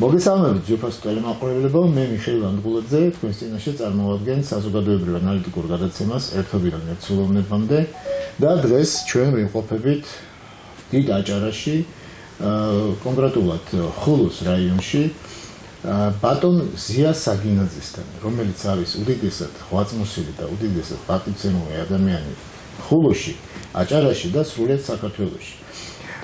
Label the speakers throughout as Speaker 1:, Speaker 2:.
Speaker 1: მოგესალმებით ძვირფასო ტელემაყურებლებო, მე მიხეილ ანდღულაძე, თქვენს წინაშე წარმოვადგენ საზოგადოებრივ ანალიტიკურ გადაცემას ერთობიდან ერთ სულოვნებამდე და დღეს ჩვენ ვიმყოფებით დიდ აჭარაში, კონკრეტულად ხულოს რაიონში, ბატონ ზია საგინაძესთან, რომელიც არის უდიდესად ღვაწლმოსილი და უდიდესად პატივცემული ადამიანი ხულოში, აჭარაში და სრულიად საქართველოში.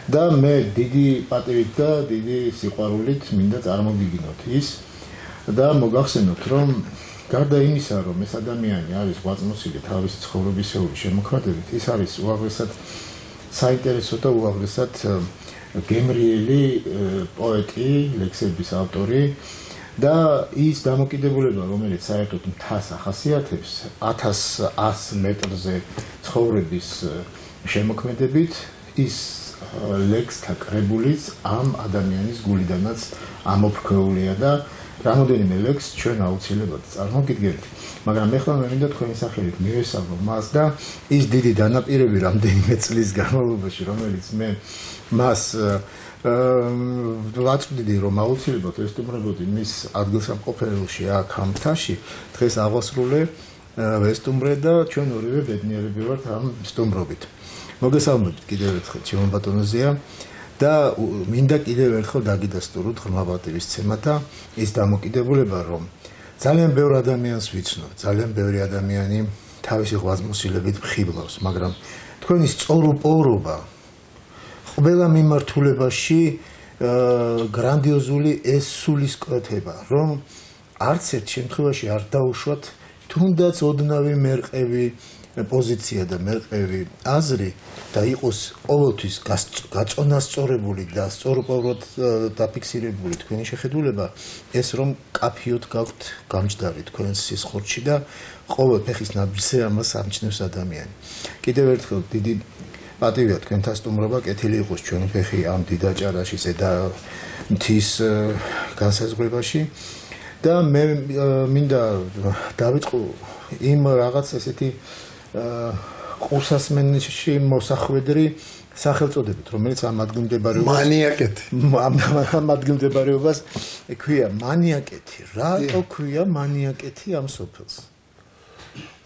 Speaker 1: და მე დიდი პატივით და დიდი სიყვარულით მინდა წარმოგიგინოთ ის და მოგახსენოთ, რომ გარდა იმისა, რომ ეს ადამიანი არის ღვაწლმოსილი თავისი ცხოვრებისეული შემოქმედებით, ის არის უაღრესად საინტერესო და უაღრესად გემრიელი პოეტი, ლექსების ავტორი და ის დამოკიდებულება, რომელიც საერთოდ მთას ახასიათებს 1100 მეტრზე ცხოვრების შემოქმედებით, ის ლექსთა კრებულიც ამ ადამიანის გულიდანაც ამოფრქვეულია და რამოდენიმე ლექსს ჩვენ აუცილებლად წარმოგიდგენთ. მაგრამ ეხლა მე მინდა თქვენი სახელით მივესალმო მას და ის დიდი დანაპირები რამდენიმე წლის განმავლობაში, რომელიც მე მას ვაწვდიდი, რომ აუცილებლად ესტუმრებოდი მის ადგილსამყოფელში აქ ამ მთაში, დღეს აღვასრულე ვესტუმრე და ჩვენ ორივე ბედნიერები ვართ ამ სტუმრობით. მოგესალმებით კიდევ ერთხელ ჩემო ბატონო ზია და მინდა კიდევ ერთხელ დაგიდასტუროთ ღრმა პატივისცემა და ის დამოკიდებულება, რომ ძალიან ბევრ ადამიანს ვიცნობ, ძალიან ბევრი ადამიანი თავისი ღვაწლმოსილებით მხიბლავს, მაგრამ თქვენი სწორუპოვრობა ყველა მიმართულებაში გრანდიოზული ეს სულისკვეთება, რომ არც ერთ შემთხვევაში არ დაუშვათ თუნდაც ოდნავი მერყევი პოზიცია და მერყევი აზრი და იყოს ყოველთვის გაწონასწორებული და სწორუპოვრად დაფიქსირებული თქვენი შეხედულება, ეს რომ კაფიოდ გაქვთ გამჯდარი თქვენს სისხლში და ყოველ ფეხის ნაბიჯზე ამას ამჩნევს ადამიანი. კიდევ ერთხელ დიდი პატივია თქვენთან სტუმრობა, კეთილი იყოს ჩვენი ფეხი ამ დიდ აჭარაში ზედა მთის განსაზღვრებაში და მე მინდა დავიწყო იმ რაღაც ესეთი ყურსასმენში მოსახვედრი სახელწოდებით, რომელიც ამ ადგილმდებარეობას
Speaker 2: მანიაკეთი.
Speaker 1: ამ ადგილმდებარეობას ქვია მანიაკეთი. რატო ქვია მანიაკეთი ამ სოფელს?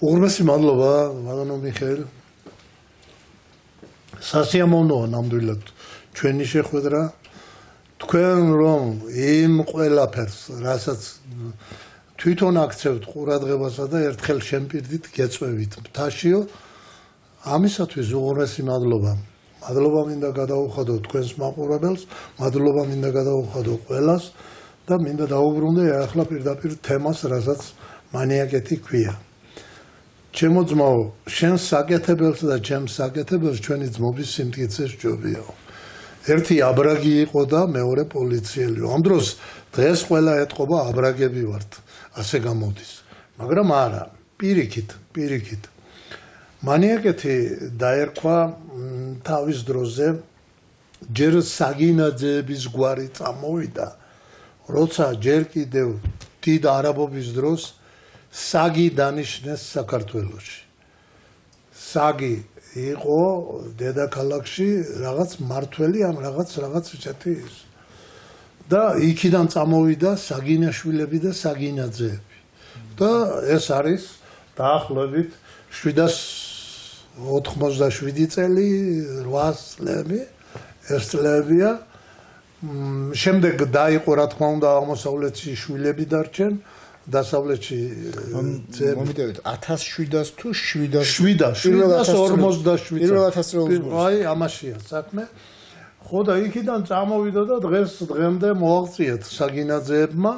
Speaker 2: უღრმესი მადლობა, ბატონო მიხეილ. სასიამოვნოა ნამდვილად ჩვენი შეხვედრა. თქვენ რომ იმ ყველაფერს, რასაც თვითონ აქცევთ ყურადღებასა და ერთხელ შემპირდით გეწვევით მთაშიო, ამისათვის უღრმესი მადლობა. მადლობა მინდა გადაუხადო თქვენს მაყურებელს, მადლობა მინდა გადაუხადო ყველას და მინდა დაუბრუნდე ახლა პირდაპირ თემას, რასაც მანიაკეთი ქვია. ჩემო ძმაო, შენს საკეთებელს და ჩემს საკეთებელს ჩვენი ძმობის სიმტკიცე სჯობია. ერთი აბრაგი იყო და მეორე პოლიციელი. ამ დროს დღეს ყველა ეთყობა აბრაგები ვართ. ასე გამოდის. მაგრამ არა, პირიქით. მანიაკეთი დაერქვა თავის დროზე ჯერ საგინაძეების გვარი წამოვიდა, როცა ჯერ კიდევ დიდ არაბობის დროს საგი დანიშნეს საქართველოში. საგი იყო დედაქალაქში რაღაც მართველი ამ რაღაც ისეთი და იქიდან წამოვიდა საგინაშვილები და საგინაძეები. და ეს არის დაახლოებით 787 წელი, 8 წლები, ეს წლებია. შემდეგ დაიყო, რა თქმა უნდა, აღმოსავლეთში შვილები დარჩენ, დასავლეთში
Speaker 1: მომიტევით 1700 თუ
Speaker 2: 747. აი, ამაშია საქმე. ხო და იქიდან წამოვიდა და დღემდე მოაღწიეთ საგინაძეებმა.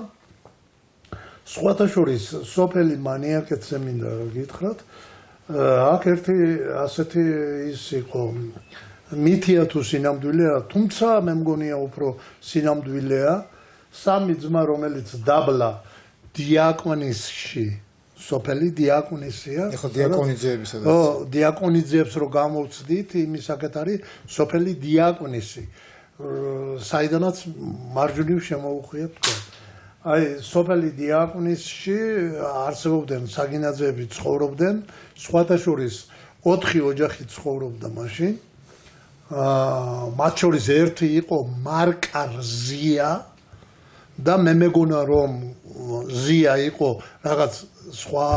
Speaker 2: სხვათა შორის სოფელი მანიაკეთზე მინდა გითხრათ. აქ ერთი ასეთი ის იყო მითია თუ სინამდვილეა, თუმცა მე მგონია უფრო სინამდვილეა. სამი ძმა, რომელიც დაბლა დიაკონისში, სოფელი დიაკონისია.
Speaker 1: ეხლა დიაკონიძეებისა და
Speaker 2: დიაკონიძეებს რო გამოვცდით, იმის საკეთ არის სოფელი დიაკონისი. საიდანაც მარჯვნივ შემოუხვიეთ თქვენ. აი, სოფელი დიაკონისში არსებობდნენ საგინაძეები ცხოვრობდნენ, სხვათა შორის 4 ოჯახი ცხოვრობდა მაშინ. მათ შორის ერთი იყო მარკა ზია, და მე მეგონა რომ ზია იყო რაღაც სხვა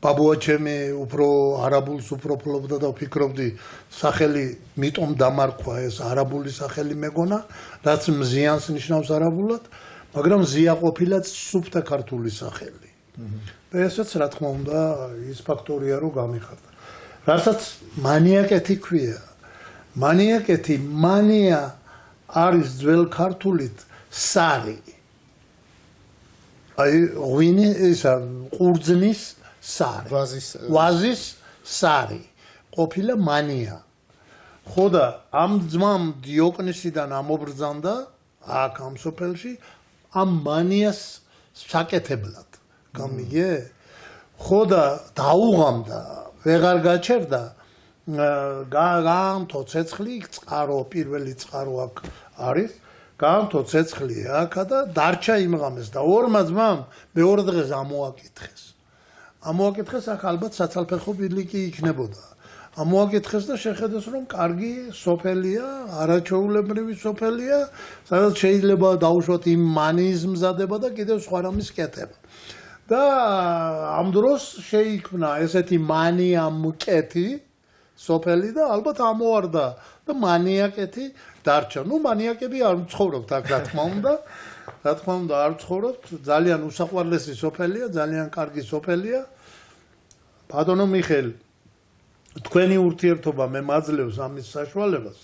Speaker 2: ბაბუაჩემი უფრო არაბულს უფრო ფლობდა და ვფიქრობდი სახელი მიტომ დამარქვა ეს არაბული სახელი მეგონა რაც მზიანს ნიშნავს არაბულად მაგრამ ზია ყოფილა სუფთა ქართული სახელი და ესეც რა თქმა უნდა ის ფაქტორია რომ გამიხარდა რასაც მანიაკეთი ქვია მანიაკეთი მანია არის ძველ ქართულით სარი აი ღვინი ისა ყურძნის სარი ვაზის სარი ყოფილა მანია ხო და ამ ძმამ დიოკლეტიუსიდან ამობრძანდა აქ ამ სოფელში ამ მანიას საკეთებლად გამიგე ხო და დაუღამდა ვეღარ გაჩერდა გაამთო ცეცხლი წყარო პირველი წყარო აქ არის გაამთო ცეცხლი აქა და დარჩა იმ ღამეს და ორმა ძმამ მეორე დღეს ამოაკითხეს აქ ალბათ საცალფეხო ბილიკი იქნებოდა ამოაკითხეს და შეხედეს რომ კარგი სოფელია არაჩვეულებრივი სოფელია სადაც შეიძლება დაუშვათ იმ მანიის მზადება და კიდევ სხვა რამის კეთება და ამ დროს შეიქმნა ესეთი მანია მკეთი სოფელი და ალბათ ამოვარდა და მანიაკეთი დარჩა. ნუ მანიაკები არ ცხოვრობთ აქ რა თქმა უნდა არ ცხოვრობთ ძალიან უსაყვარლესი სოფელია ძალიან კარგი სოფელია ბატონო მიხეილ თქვენი ურთიერთობა მე მაძლევს ამის საშუალებას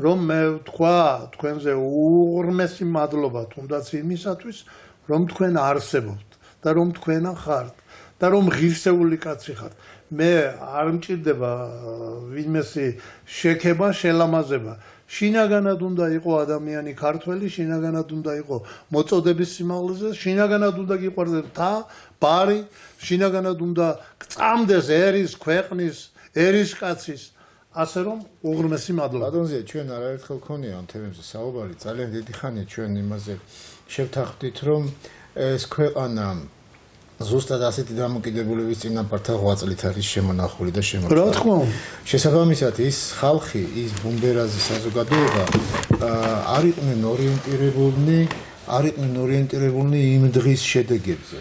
Speaker 2: რომ მე ვთქვა თქვენზე უღრმესი მადლობა თუნდაც იმისათვის რომ თქვენ არსებობთ და რომ თქვენა ხართ და რომ ღირსეული კაცი ხართ მე არ მჭირდება ვინმესი შექება შელამაზება შინაგანად უნდა იყო ადამიანი ქართველი შინაგანად უნდა იყო მოწოდების სიმაღლეზე შინაგანად უნდა გიყვარდეს მთა ბარი შინაგანად უნდა გწამდეს ერის ქვეყნის ერისკაცის ასე რომ უღრმესი მადლობა
Speaker 1: ბატონზე ჩვენ არაერთხელ ქონია ამ თემებზე საუბარი ძალიან დიდი ხანია ჩვენ იმაზე შევთანხმდით რომ ეს ქვეყანა ზუსტად ასეთი დამოკიდებულების წინაპართ 8 წლით არის შემონახული და შემოწმებული.
Speaker 2: რა თქმა უნდა.
Speaker 1: შესაბამისად ის ხალხი, ის ბუმბერაზის საზოგადოება არ იყვნენ ორიენტირებულნი იმ დღის შედეგებზე.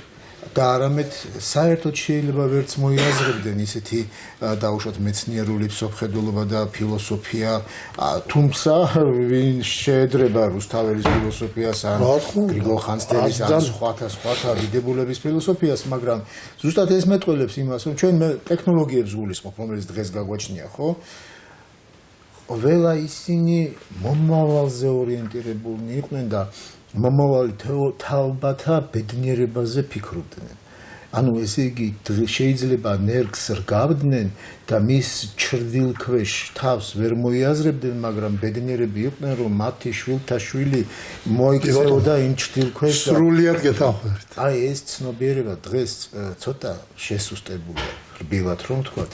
Speaker 1: და არამედ საერთოდ შეიძლება ვერც მოიაზრებდნენ ისეთი დაუშვათ მეცნიერული მსოფლმხედველობა და ფილოსოფია თუმცა ვინ შეედრება რუსთაველის ფილოსოფიას ან გრიგოლ ხანძთელის ან სხვათა დიდებულების ფილოსოფიას მაგრამ ზუსტად ეს მეტყველებს იმას რომ ჩვენ ტექნოლოგიებს გულისხმობ რომელიც დღეს გაგვაჩნია ხო ველა ისინი მომავალზე ორიენტირებულნი იყვნენ და მომავალი თაობათა ბედნიერებაზე ფიქრობდნენ. ანუ ესე იგი შეიძლება ნერგს რგავდნენ და მის ჩრდილქვეშ თავს ვერ მოიაზრებდნენ, მაგრამ ბედნიერები იყვნენ, რომ მათი შვილთა შვილი მოიქცეოდა იმ ჩრდილქვეშ.
Speaker 2: სრულიად გეთანხმებით.
Speaker 1: აი ეს ცნობიერება დღეს ცოტა შესუსტებულია, რბილად რომ ვთქვათ.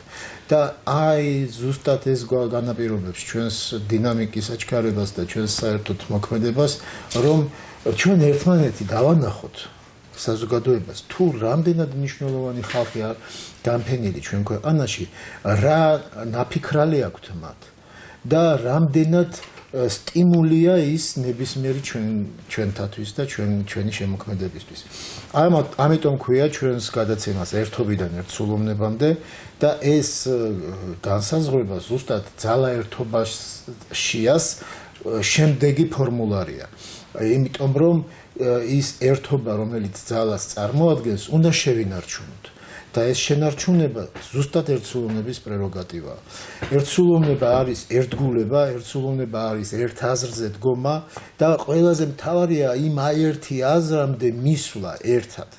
Speaker 1: და აი ზუსტად ეს განაპირობებს ჩვენს დინამიკის აჩქარებას და ჩვენს საერთოდ მოქმედებას, რომ ჩვენ ერთმანეთი დავანახოთ საზოგადოებას თუ რამდენად მნიშვნელოვანი ხალხია დამფენილი ჩვენ ქვეყანაში რა ნაფიქრალი აქვთ მათ და რამდენად სტიმულია ის ნებისმიერი ჩვენთათვის და ჩვენი შემოქმედებისთვის. ამიტომ ქვია ჩვენს გადაცემას ერთობიდან ერთსულოვნებამდე და ეს განსაზღვრება ზუსტად ძალა ერთობაშიას შემდეგი ფორმულარია. იმიტომ რომ ის ერთობა რომელიც ძალას წარმოადგენს უნდა შევინარჩუნოთ და ეს შენარჩუნება ზუსტად ერთსულოვნების პრეროგატივაა. ერთსულოვნება არის ერთგულება, ერთსულოვნება არის ერთ აზრზე დგომა და ყველაზე მთავარია იმ აერთი აზრამდე მისვლა ერთად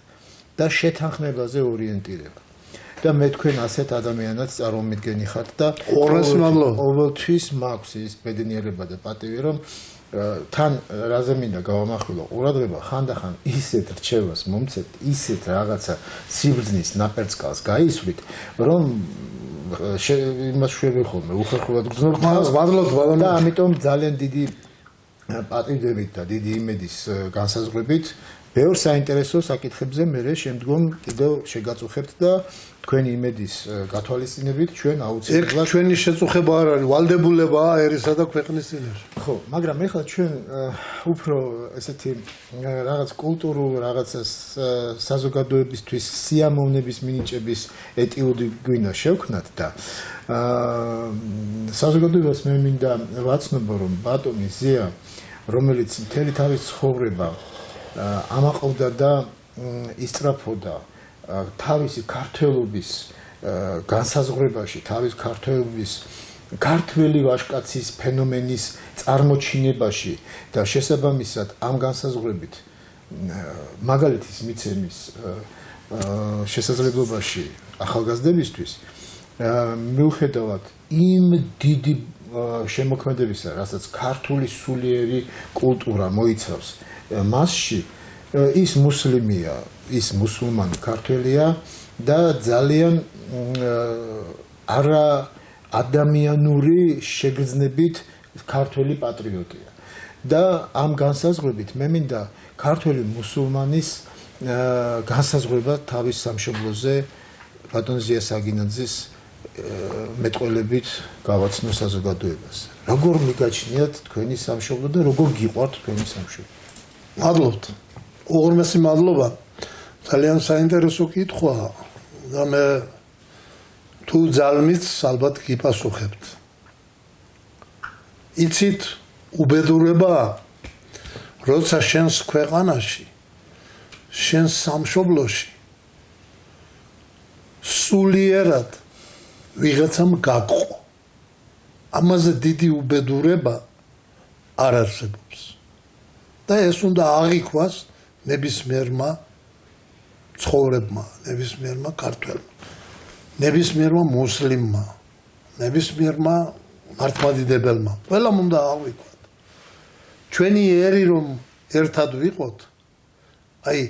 Speaker 1: და შეთანხმებაზე ორიენტირება. და მე თქვენ ასეთ ადამიანად წარმომიდგენი ხართ და ყოველთვის მაქვს ის ბედნიერება და პატივი რომ თან რაზე მინდა გავამახვილო ყურადღება ხანდახან ისეთ რჩევას მომცეთ ისეთ რაღაცა სიბრძნის ნაპერწკალს გაისვრით რომ იმას შვები ხოლმე უხერხულად გძნობ
Speaker 2: მადლობთ
Speaker 1: და ამიტომ ძალიან დიდი პატივდებით და დიდი იმედის განსაზღვრებით ბევრ საინტერესო საკითხებზე მე შემდგომ კიდევ შეგაწუხებთ და თქვენი იმედის გათვალისწინებით ჩვენ აუცილებლად
Speaker 2: ჩვენი შეწუხება არ არის ვალდებულებაა ერისა და ქვეყნის წინაშე
Speaker 1: ხო, მაგრამ ეხლა ჩვენ უფრო ესეთი რაღაც კულტურულ რაღაცას საზოგადოებისთვის სიამოვნების მინიჭების ეტიუდი გვინდა შევქნათ და საზოგადოებას მე მინდა ვაცნობო რომ ბატონი ზია რომელიც მთელი თავის ცხოვრება ამაყობდა და ისწრაფოდა თავისი ქართველობის განსაზღვრებაში თავის ქართველობის ქართველი ვაჟკაცის ფენომენის წარმოჩინებაში და შესაბამისად ამ განსაზღვრებით მაგალითის მიცემის შესაძლებლობაში ახალგაზრდებისთვის მიუხედავად იმ დიდი შემოქმედებისა, რასაც ქართული სულიერი კულტურა მოიცავს მასში ის მუსლიმია, ის მუსულმანი ქართველია და ძალიან არა ადამიანური შეგრძნებით ქართველი პატრიოტია. და ამ განსაზღვრებით მე მინდა ქართველი მუსულმანის განსაზღვრება თავის სამშობლოზე ბატონ ზია საგინაძის მეტყველებით გავაცნო საზოგადოებას. როგორ მიგაჩნიათ თქვენი სამშობლო და როგორ გიყვართ თქვენი სამშობლო?
Speaker 2: მადლობთ. უღრმესი მადლობა. ძალიან საინტერესო კითხვაა და მე თუ ძალმით ალბათ გიპასუხებთ. იცით უბედურება როცა შენს ქვეყანაში შენს სამშობლოში სულიერად ვიღაცამ გაგყო. ამაზე დიდი უბედურება არ არსებობს. და ეს უნდა აღიქვას ნებისმიერმა ცხოვრებმა, ნებისმიერმა ქართველმა, ნებისმიერმა მუსლიმმა, ნებისმიერმა მართლმადიდებელმა. ყველამ უნდა აღიქვათ. ჩვენი ერი რომ ერთად ვიყოთ, აი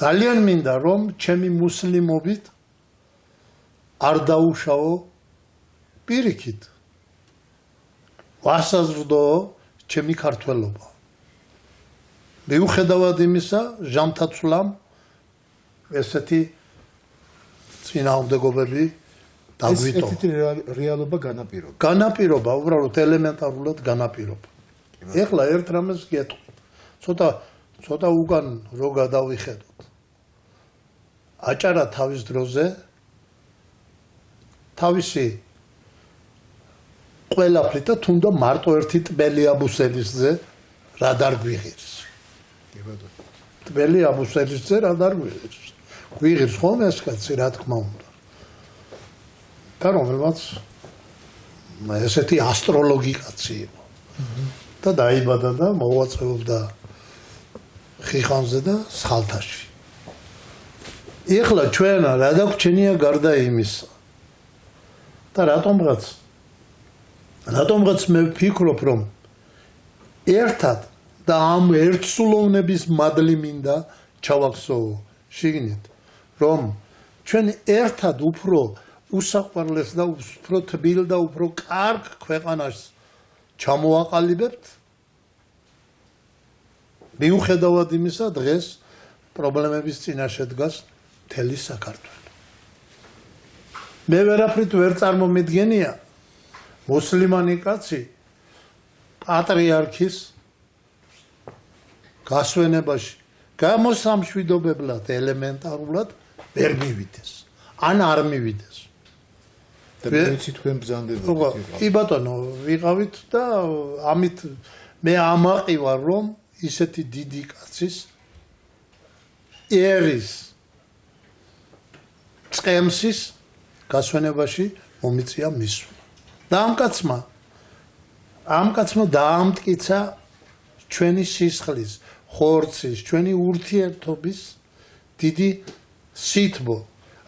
Speaker 2: ძალიან მინდა რომ ჩემი მუსლიმობით არ დაუშავო პირიქით. ვასაზრდო ჩემი ქართველობა. მიუხედავად იმისა, ჟამთაცვლამ ესეთი წინააღმდეგობები დაგვიტოვა.
Speaker 1: ესეთი რეალობა განაპირობა.
Speaker 2: განაპირობა, უბრალოდ ელემენტარულად განაპირობა. ეხლა ერთ რამეს გეტყვით. ცოტა უკან რო გადავიხედოთ. აჭარა თავის დროზე თავისი ყველაფრით და თუნდა მარტო ერთი ტბელი აბუსელისძე რა დარგვიღირს. ტბელი აბუსელისძე რა დარგვიღირს. გვიღირს ხომ ეს კაცი რა თქმა უნდა. და რომელმაც ესეთი ასტროლოგი კაცი იყო. და დაიბადა და მოღვაწეობდა ხიხანზე და სხალთაში. ეხლა ჩვენ რა დაგვრჩენია გარდა იმისა. და რატომღაც მე ვფიქრობ რომ ერთად და ამ ერთსულოვნების მადლი მინდა ჩავახსოვო შიგნით რომ ჩვენ ერთად უფრო უსაყვარლეს და უფრო თბილ და უფრო კარგ ქვეყანას ჩამოაყალიბებთ მიუხედავად იმისა დღეს პრობლემების წინაშე დგას მთელი საქართველო. მე ვერაფრით ვერ წარმომიდგენია მუსლიმანი კაცი პატრიარქის გასვენებაში გამოსამშვიდობებლად ელემენტარულად ვერ მივიდეს ან არ მივიდეს.
Speaker 1: და მეც თქვენ ბრძანდებოდით.
Speaker 2: კი ბატონო, ვიყავით და ამით მე ამაყივარ რომ ისეთი დიდი კაცის ერის წემსის გასვენებაში მომიწია მისვლა. და ამ კაცმა დაამტკიცა ჩვენი სისხლის, ხორცის, ჩვენი ურთიერთობის დიდი სითბო,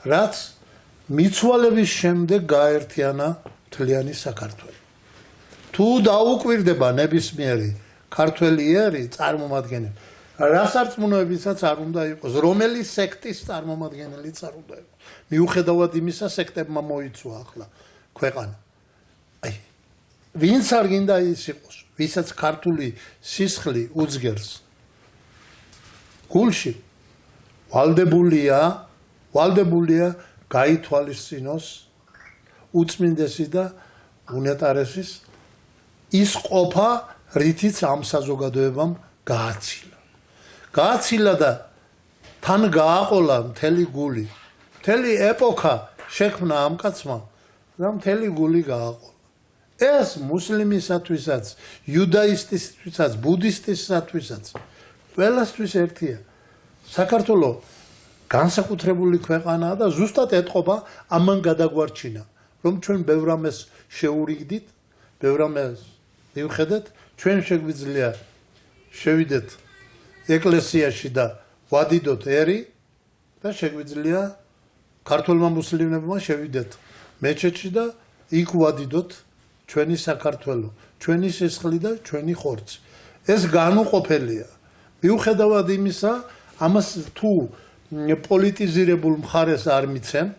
Speaker 2: რაც მიცვალების შემდეგ გაერთიანა მთლიანი საქართველო. თუ დაუკვირდება ნებისმიერი ქართველი ერი წარმომადგენელი, რა სარწმუნოებისაც არ უნდა იყოს, რომელი სექტის წარმომადგენელიც არ უნდა იყოს. მიუხედავად იმისა, სექტებმა მოიცვა ახლა ქვეყანა. აი, ვინც არ გინდა ის იყოს, ვისაც ქართული სისხლი უძგერს გულში, ვალდებულია გაითვალისწინოს უწმინდესი და უნეტარესის ის ყოფა, რითიც ამ საზოგადოებამ გააცილა. გააცილა და თან გააყოლა მთელი გული. მთელი ეპოქა შექმნა ამ კაცმა და მთელი გული გააყოლა. ეს მუსლიმისათვისაც, იუდაისტისთვისაც, ბუდისტისთვისაც ყველასთვის ერთია. საქართველოს განსაკუთრებული ქვეყანაა და ზუსტად ეტყობა ამან გადაგვარჩინა, რომ ჩვენ ბევრ ამას შეურიგდით, ბევრ ამას მივხედეთ, ჩვენ შეგვიძლია შევიდეთ ეკლესიაში და ვადიდოთ ერი და შეგვიძლია ქართველმა მუსლიმებმა შევიდეთ მეჩეთში და იქ ვადიდოთ ჩვენი საქართველო, ჩვენი სისხლი და ჩვენი ხორცი. ეს განუყოფელია. მიუხედავად იმისა, ამას თუ პოლიტიზირებულ მხარეს არ მიცემ,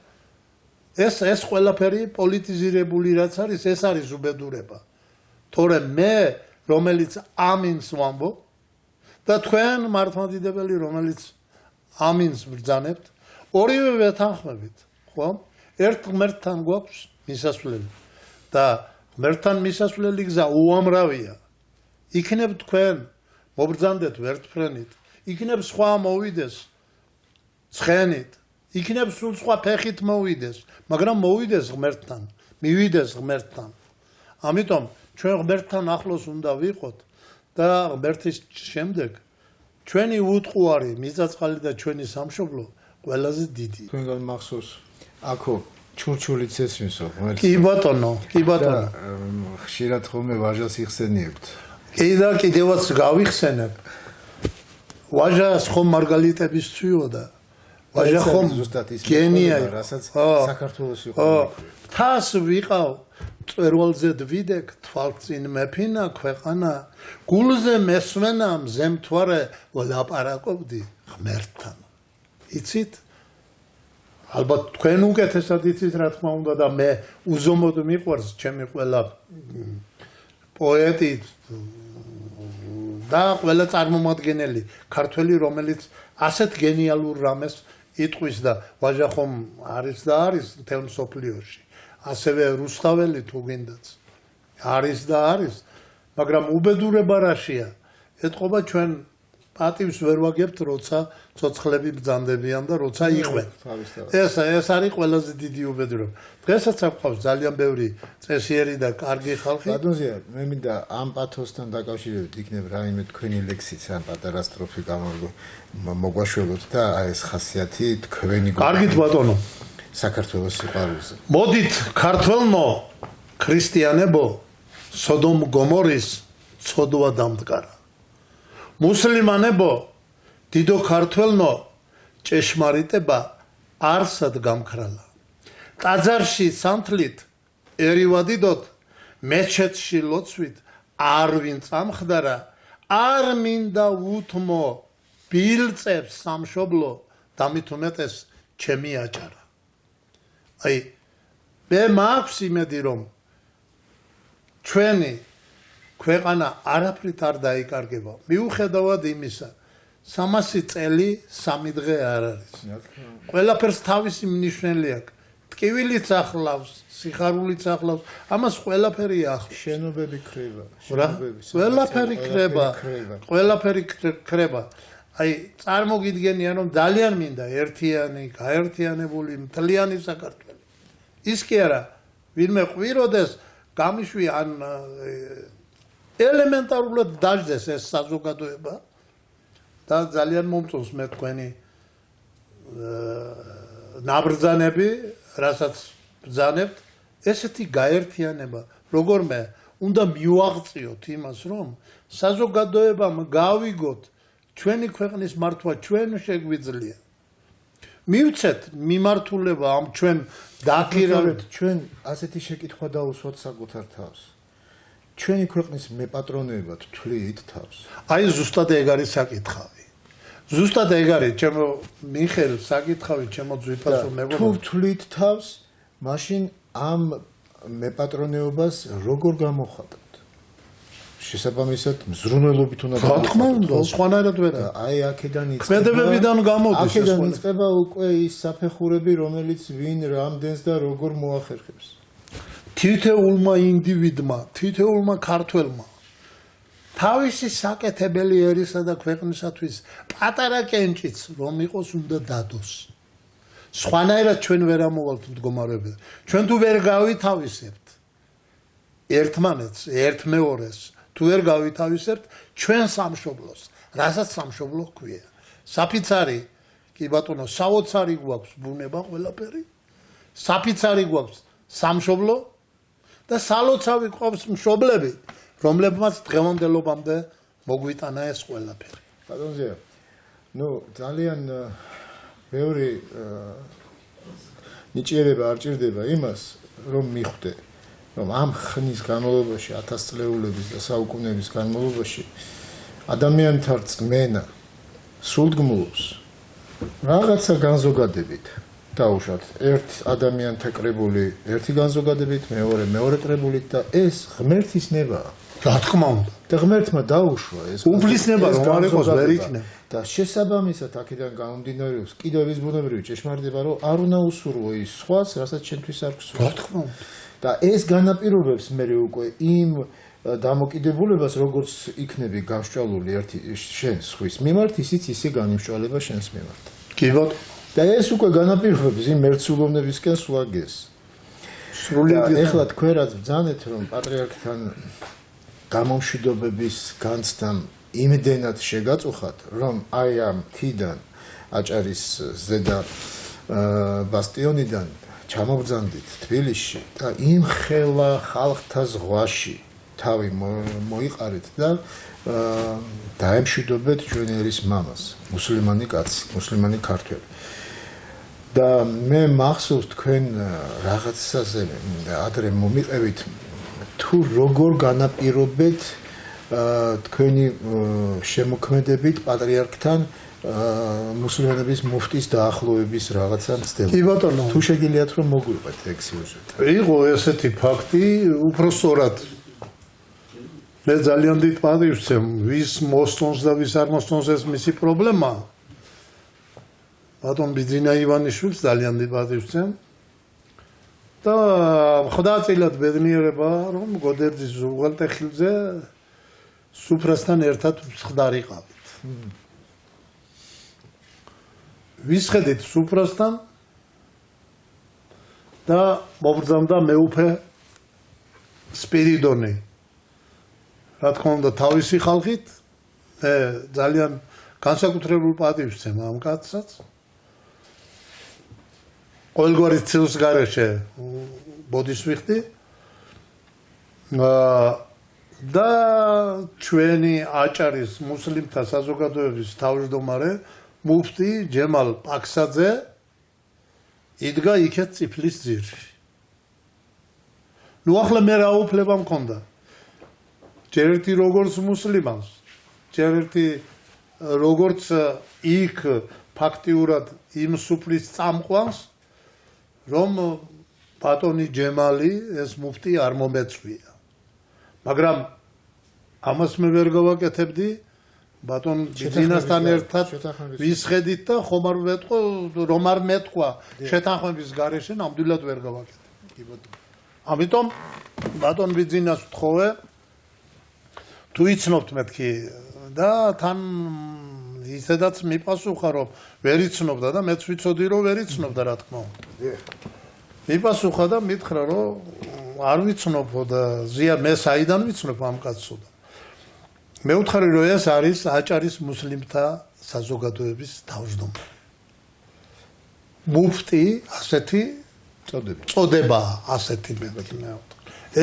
Speaker 2: ეს ყველაფერი პოლიტიზირებული რაც არის, ეს არის უბედურება. თორემ მე, რომელიც ამინს ვამბობ და თქვენ მართლმადიდებელი, რომელიც ამინს ბრძანებთ, ორივე ვეთანხმებით, ხო? ერთ ღმერთთან გვაქვს მისასვლელი და ღმერთთან მისასვლელი გზა უამრავია. იქნებ თქვენ მობრძანდეთ ვერტფრენით, იქნებ სხვა მოვიდეს ცხენით, იქნებ სულ სხვა ფეხით მოვიდეს, მაგრამ მოვიდეს ღმერთთან, მივიდეს ღმერთთან. ამიტომ ჩვენ ღმერთთან ახლოს უნდა ვიყოთ და ღმერთის შემდეგ ჩვენი უტყუარი მიწაწყალი და ჩვენი სამშობლო ყველაზე დიდი.
Speaker 1: თქვენგან მახსოვს აქო ჩურჩულიც ესმისო ღმერთს.
Speaker 2: კი ბატონო, კი ბატონო.
Speaker 1: ხშირად ხოლმე ვაჟას იხსენიებთ.
Speaker 2: კი და კიდევაც გავიხსენებ. ვაჟას ხომ მარგალიტების ცვიოდა. ვაჟა ხომ გენია,
Speaker 1: რასაც საქართველოს იყო.
Speaker 2: თას ვიყავ წვერვალზე დვიდეკ, თვალწინ მეფინა ქვეყანა, გულზე მესვენა მზემთვარე ვლაპარაკობდი ღმერთთან. იცით? ალბათ თქვენ უკეთესად იცით რა თქმა უნდა და მე უზომოდ მიყვარს ჩემი ყველა პოეტი და ყველა წარმომადგენელი ქართველი, რომელიც ასეთ გენიალურ რამეს იტყვის და ვაჟა ხომ არის და არის მთელ მსოფლიოში. ასევე რუსთაველი თუ გინდაც არის და არის, მაგრამ უბედურება რაშია? ეტყობა ჩვენ პატივს ვერ ვაგებთ, როცა ცოცხლები ბრძანდებიან და როცა იყვენ. ეს არის ყველაზე დიდი უბედურება. დღესაც აქვს ძალიან ბევრი წესიერი და კარგი ხალხი.
Speaker 1: ბატონზია, მე მინდა ამ პათოსთან დაკავშირებით იქნებ რაიმე თქვენი ლექსიც ან პატარა სტროფი მოგვაშველოთ და ეს ხასიათი თქვენი
Speaker 2: კარგით ბატონო.
Speaker 1: საქართველოს სიყვარულზე.
Speaker 2: მოდით ქართველნო, ქრისტიანებო, სოდომ გომორის ცოდვა დამდგარა. მუსლიმანებო, დიდო ქართველნო, ჭეშმარიტება არსად გამქრალა. ტაძარში სანთლით ერივადიდოთ, მეჩეთში ლოცვით არ ვინ წამხდარა, არ მინდა უთმო ბილწებს სამშობლო და მით უმეტეს ჩემი აჭარა. აი, მე მაქვს იმედი, რომ ჩვენი ქვეყანა არაფრით არ დაიკარგება. მიუხედავად იმისა, 300 წელი 3 დღე არ არის. ყველაფერს თავისი მნიშვნელია აქვს. ტკივილიც ახლავს, სიხარულიც ახლავს, ამას ყველაფერი ახლავს.
Speaker 1: შენობები ხრება,
Speaker 2: ყველაფერი ხრება, ყველაფერი ხრება. აი, წარმოგიდგენია, რომ ძალიან მინდა ერთიანი, გაერთიანებული, მთლიანი საქართველო. ის კი არა, ვინმე ყვიროდეს, გამიშვი ან ელემენტარულად დაждდეს ეს საზოგადოება და ძალიან მომწონს მე თქვენი ნაბრძანები, რასაც ბრძანებთ, ესეთი გაერთიანება, როგორმე უნდა მივაღწიოთ იმას, რომ საზოგადოებამ გავიგოთ ჩვენი ქვეყნის მართვა ჩვენ შეგვიძლია. მივცეთ მიმართულება ამ ჩვენ დაქირავეთ,
Speaker 1: ჩვენ ასეთი შეკითხვა დაუსვათ საკუთარ თავს. ჩვენი ქვეყნის მეპატრონეება თვლით თავს.
Speaker 2: აი ზუსტად ეგ არის საკითხავი. ზუსტად ეგ არის ჩემო მიხელ საკითხავი, ჩემო ძვირფასო მეგობრო.
Speaker 1: თუ თვლით თავს, მაშინ ამ მეპატრონეობას როგორ გამოხატავთ? შესაბამისად მზრუნველობით უნდა
Speaker 2: რა თქმა უნდა, სხვანაირად ვერა.
Speaker 1: აი აქედან იწყება.
Speaker 2: ქმედებებიდან გამოდის ეს.
Speaker 1: აქედან იწყება უკვე ის საფეხურები, რომელიც ვინ რამდენს და როგორ მოახერხებს.
Speaker 2: თითოეულმა ინდივიდმა, თითოეულმა ქართველმა თავისი საკეთებელი ერისა და ქვეყნისათვის პატარა კენჭიც რომ იყოს უნდა დადოს. სხვანაირად ჩვენ ვერ ამოვალთ მდგომარეობაზე. ჩვენ თუ ვერ გავითავისებთ ერთმანეთს, ერთმეორეს, თუ ვერ გავითავისებთ ჩვენ სამშობლოს, რასაც სამშობლო ჰქვია. საფიცარი, კი ბატონო, საოცარი გვაქვს ბუნება ყველაფერი. საფიცარი გვაქვს სამშობლო და სალოცავი გვაქვს მშობლები, რომლებმაც დღევანდელობამდე მოგვიტანა ეს ყველაფერი.
Speaker 1: ბატონზეა, ძალიან ბევრი ნიჭიერება არ ჭირდება იმას, რომ მიხვდე, რომ ამ ხნის განმავლობაში, 1000 წლეულების და საუკუნეების განმავლობაში ადამიანთა რწმენა სულდგმულობს რაღაცა განზოგადებით. დაუშვათ, ერთ ადამიანთა კრებული ერთი განზოგადებით, მეორე კრებულით და ეს ღმერთის ნებაა.
Speaker 2: რა თქმა უნდა.
Speaker 1: და ღმერთმა დაუშვა ეს
Speaker 2: უფლისნება რომ არ იყოს ვერ იქნება.
Speaker 1: და შესაბამისად აქედან გამომდინარეობს კიდევ ის ბუნებრივი ჭეშმარიტება, რომ არ უნდა უსურვო ის სხვას, რასაც ჩვენთვის არ გვსურვო.
Speaker 2: რა თქმა უნდა.
Speaker 1: და ეს განაპირობებს მე უკვე იმ დამოკიდებულებას, როგორც იქნები გამსჭვალული ერთი შენ სხვის მიმართ, ისიც ისე განიმსჭვალება შენს მიმართ.
Speaker 2: კი ბატონო.
Speaker 1: და ეს უკვე განაპირობებს იმ ერთსულოვნებისკენ სულაგეს.
Speaker 2: სრულიად
Speaker 1: ეხლა თქვენ რაც ბრძანეთ, რომ პატრიარქთან გამომშვიდობების განცდამ იმდენად შეგაწუხათ, რომ აი ამ თიდან აჭარის ზედა ბასტიონიდან ჩამობრძანდით თბილისში და იმ ხელა ხალხთა ზღვაში თავი მოიყარეთ და დაემშვიდობეთ ჩვენი ერის მამას, მუსლიმანი კაცი, მუსლიმანი ქართველი. და მე მახსოვს თქვენ რაღაცაზე ადრე მომიყევით თუ როგორ განაპირობეთ თქვენი შემოქმედებით პატრიარქთან მუსლიმანების მუფტის დაახლოების რაღაცა მცდელობა.
Speaker 2: კი ბატონო.
Speaker 1: თუ შეგიძლიათ რომ მოგვიყვეთ ეგ სიუჟეტი.
Speaker 2: იყო ესეთი ფაქტი, უფრო სწორად მე ძალიან დიდ პატივს ვცემ, ვის მოსწონს და ვის არ მოსწონს ეს მისი პრობლემაა. ბატონ ბიძინა ივანიშვილს ძალიან დიდ პატივს ვცემ. და ხდაწილად ბედნიერება რომ გოდერძის უღელტეხილზე სუფრასთან ერთად მსხდარიყავით. ვისხედით სუფრასთან და მობრძანდა მეუფე სპირიდონი. რა თქმა უნდა თავისი ხალხით მე ძალიან განსაკუთრებულ პატივს ვცემ ამ კაცსაც. ყოველგვარი ცილს გარეშე ბოდის ვიხდი და ჩვენი აჭარის მუსლიმთა საზოგადოების თავმჯდომარე მუფტი ჯემალ პაქსაძე იდგა იქეთ წიფლის ძირში. ახლა მე რა უფლება მქონდა? ჯერ ერთი როგორც მუსლიმანს, ჯერ ერთი როგორც იქ ფაქტიურად იმ სუფრის წამყვანს, რომ ბატონი ჯემალი ეს მუფტი არ მომეწვია. მაგრამ ამას მე ვერ გავაკეთებდი ბატონ ბიძინასთან ერთად ვისხედით და ხომ არ ვეთყო რომ არ მეთქვა შეთანხმების გარეშე ნამდვილად ვერ გავაკეთებდი. ამიტომ ბატონ ბიძინას ვთხოვე თუ იცნობთ მეთქი და თან ისედაც მიპასუხა რომ ვერ იცნობდა და მეც ვიცოდი რომ ვერ იცნობდა რა თქმა უნდა. მიპასუხა და მითხრა რომ არ ვიცნობო და ზია მე საიდან ვიცნობ ამ კაცსო. მე ვთხარი რომ ეს არის აჭარის მუსლიმთა საზოგადოების თავმჯდომარე. მუფტი ასეთი წოდება ასეთი მე ვთქვი.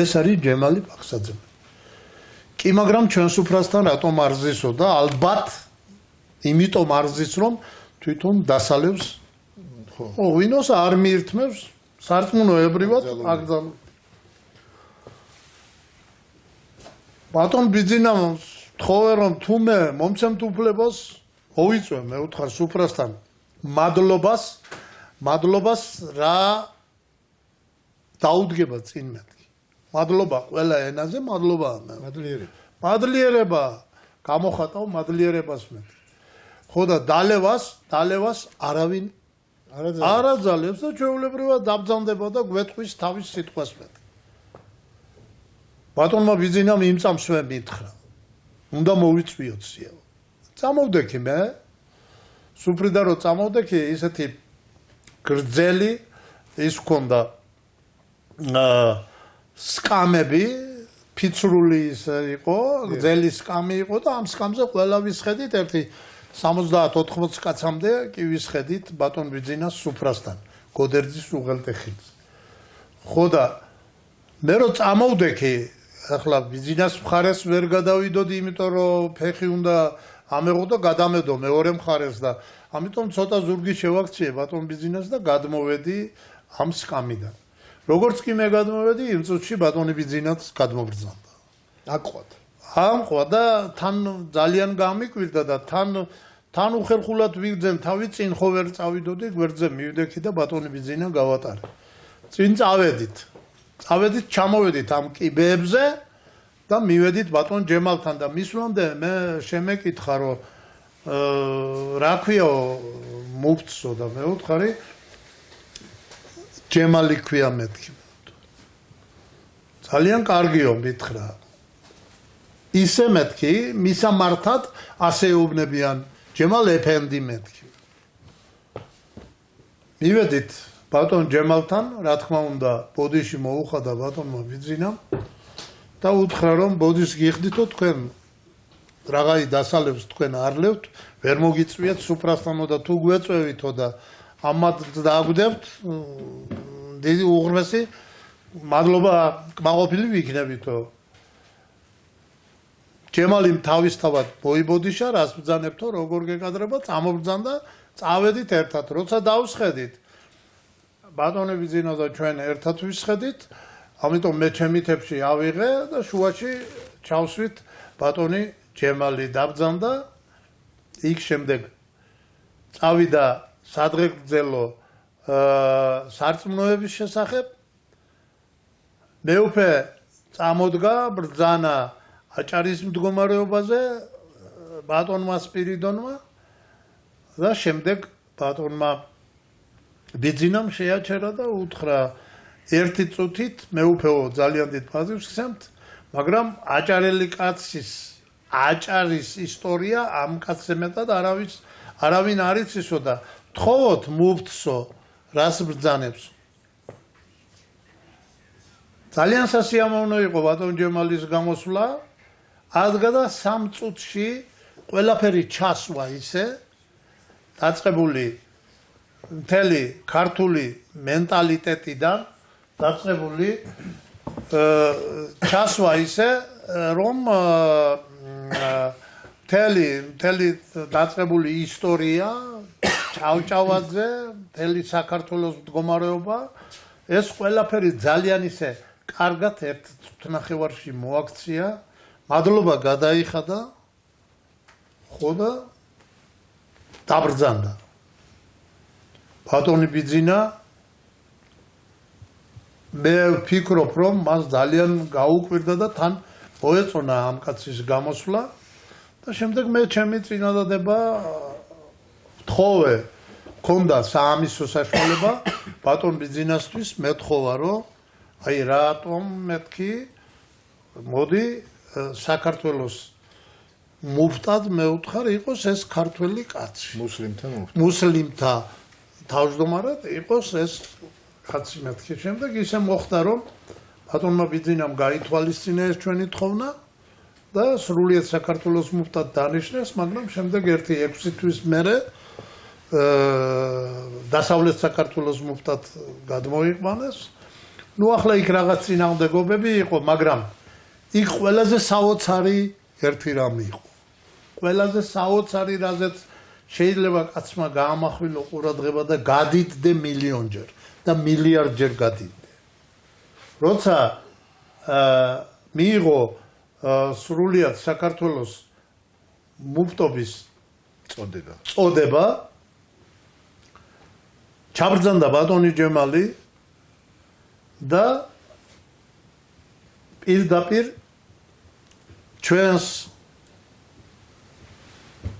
Speaker 2: ეს არის ჯემალი პაქსაძე. კი მაგრამ ჩვენ სუფრასთან რატომ არ ზისო და ალბათ იმიტომ არ ზის რომ თვითონ დასალევს ხო ვინოს არ მიირთმევს სარწმუნოებრივად აკრძალ ბატონ ბიძინამ თხოვე რომ თუ მე მომცემთ უფლებას მოვიწვე მე ვთხარ სუფრასთან მადლობას რა დაუდგება წინ მეთქი მადლობა ყველა ენაზე მადლობა მადლიერება გამოხატავ მადლიერებას მეთქი ხო და დალევას არავინ არ აძალებს და ჩვეულებრივად დაბრძანდება და გვეთყვის თავის სიტყვას მეთქი ბატონმა ბიძინამ იმ წამსვე მითხრა. უნდა მოვიწვიოთ სიაო. წამოვდექი მე. სუფრიდა რო წამოვდექი ისეთი გრძელი ის ქონდა სკამები ფიცრული ის იყო, გრძელი სკამი იყო და ამ სკამზე ყველა ვისხედით ერთი 70-80 კაცამდე კი ვისხედით ბატონ ბიძინას სუფრასთან, გოდერძის უღელტეხილს. ხო და მე რო წამოვდექი, ახლა ბიძინას მხარეს ვერ გადავიდოდი, იმიტომ რომ ფეხი უნდა ამეღო და გადამედო მეორე მხარეს და ამიტომ ცოტა ზურგი შევაქციე ბატონ ბიძინას და გადმოვედი ამ სკამიდან. როგორც კი მე გადმოვედი, იმ წუთში ბატონი ბიძინაც გადმობრძანდა. ამყვა და თან ძალიან გამიკვირდა და თან უხერხულად ვიგრძენ თავი წინ ხო ვერ წავიდოდი, გვერდზე მივდექი და ბატონი ბიძინა გავატარე. წინ წავედით, ჩამოვედით ამ კიბეებზე და მივედით ბატონ ჯემალთან და მისვლამდე მე შემეკითხა რომ რა ქვია მუფცო და მე ვუთხარი ჯემალი ქვია მეთქი. ძალიან კარგიო მითხრა. ისე მეთქი, მისამართად ასეუბნებიან ჯემალ ეფენდი მეთქი. მივედით ბატონ ჯემალთან, რა თქმა უნდა, ბოდიში მოუხადა ბატონმა ბიძინამ და უთხრა რომ ბოდის გიხდითო თქვენ რაღაცი დასალევს თქვენ არლევთ, ვერ მოგიწვიეთ სუფრასთანო და თუ გვეწვევითო და ამათ დააგდებთ დიდი უღრმესი მადლობა კმაყოფილი ვიქნებითო. ჯემალიმ თავისთავად მოიბოდიშა, რას ბრძანებთო, როგორ გეკადრება, წამობრძანდა, წავედით ერთად, როცა დავსხედით. ბატონი ბიძინა და ჩვენ ერთად ვისხედით, ამიტომ მე ჩემი თებში ავიღე და შუაში ჩავსვით ბატონი ჯემალი დაბრძანდა. იქ შემდეგ წავიდა სადღეგრძელო სარწმუნოების შესახებ. მეუფე წამოდგა ბრძანა აჭარის მდგომარეობაზე ბატონმა სპირიდონმა და შემდეგ ბატონმა ბიძინამ შეაჩერა და უთხრა ერთი წუთით მეუფეო ძალიან დიდ პაზივს გსცემთ, მაგრამ აჭარელი კაცის აჭარის ისტორია ამ კაცზე მეტად არავინ არ იცისო და თხოვოთ მუფცო რას ბრძანებს. ძალიან სასიამოვნო იყო ბატონ ჯემალის გამოსვლა. ადგა და 3 წუთში ყველაფერი ჩასვა ისე დაწყებული მთელი ქართული მენტალიტეტიდან დაწყებული ჩასვა ისე რომ მთელი დაწყებული ისტორია ჭავჭავაძე მთელი საქართველოს მდგომარეობა ეს ყველაფერი ძალიან ისე კარგად ერთ წუთნახევარში მოაქცია. მადლობა გადაიხადა ხო და დაბრძანდა. ბატონი ბიძინა მე ვფიქრობ რომ მას ძალიან გაუკვირდა და თან მოეწონა ამ კაცის გამოსვლა და შემდეგ მე ჩემი წინადადება თხოვე ქონდა საამისო საშუალება ბატონ ბიძინასთვის მეთხოვა რომ აი რატომ მეთქი მოდი საქართველოს მუფტად მეუთხარ იყოს ეს ქართველი კაცი მუსლიმთა თავმჯდომარედ იყოს ეს კაცი მეთქი შემდეგ ისე მოხდა რომ ბატონმა ბიძინამ გაითვალისწინა ეს ჩვენი თხოვნა და სრულიად საქართველოს მუფტად დანიშნეს მაგრამ შემდეგ ერთი 6 თვის მერე დასავლეთ საქართველოს მუფტად გადმოიყვანეს ნუ ახლა იქ რაღაც წინააღმდეგობები იყო მაგრამ იქ ყველაზე საოცარი ერთი რამე იყო. ყველაზე საოცარი რაზეც შეიძლება კაცმა გაამახვილო ყურადღება და გადიდდე მილიონჯერ და მილიარდჯერ გადიდდე. როცა მიიღო სრულიად საქართველოს მუფტობის წოდება ჩაბრძანდა ბატონი ჯემალი და პირდაპირ ჩვენს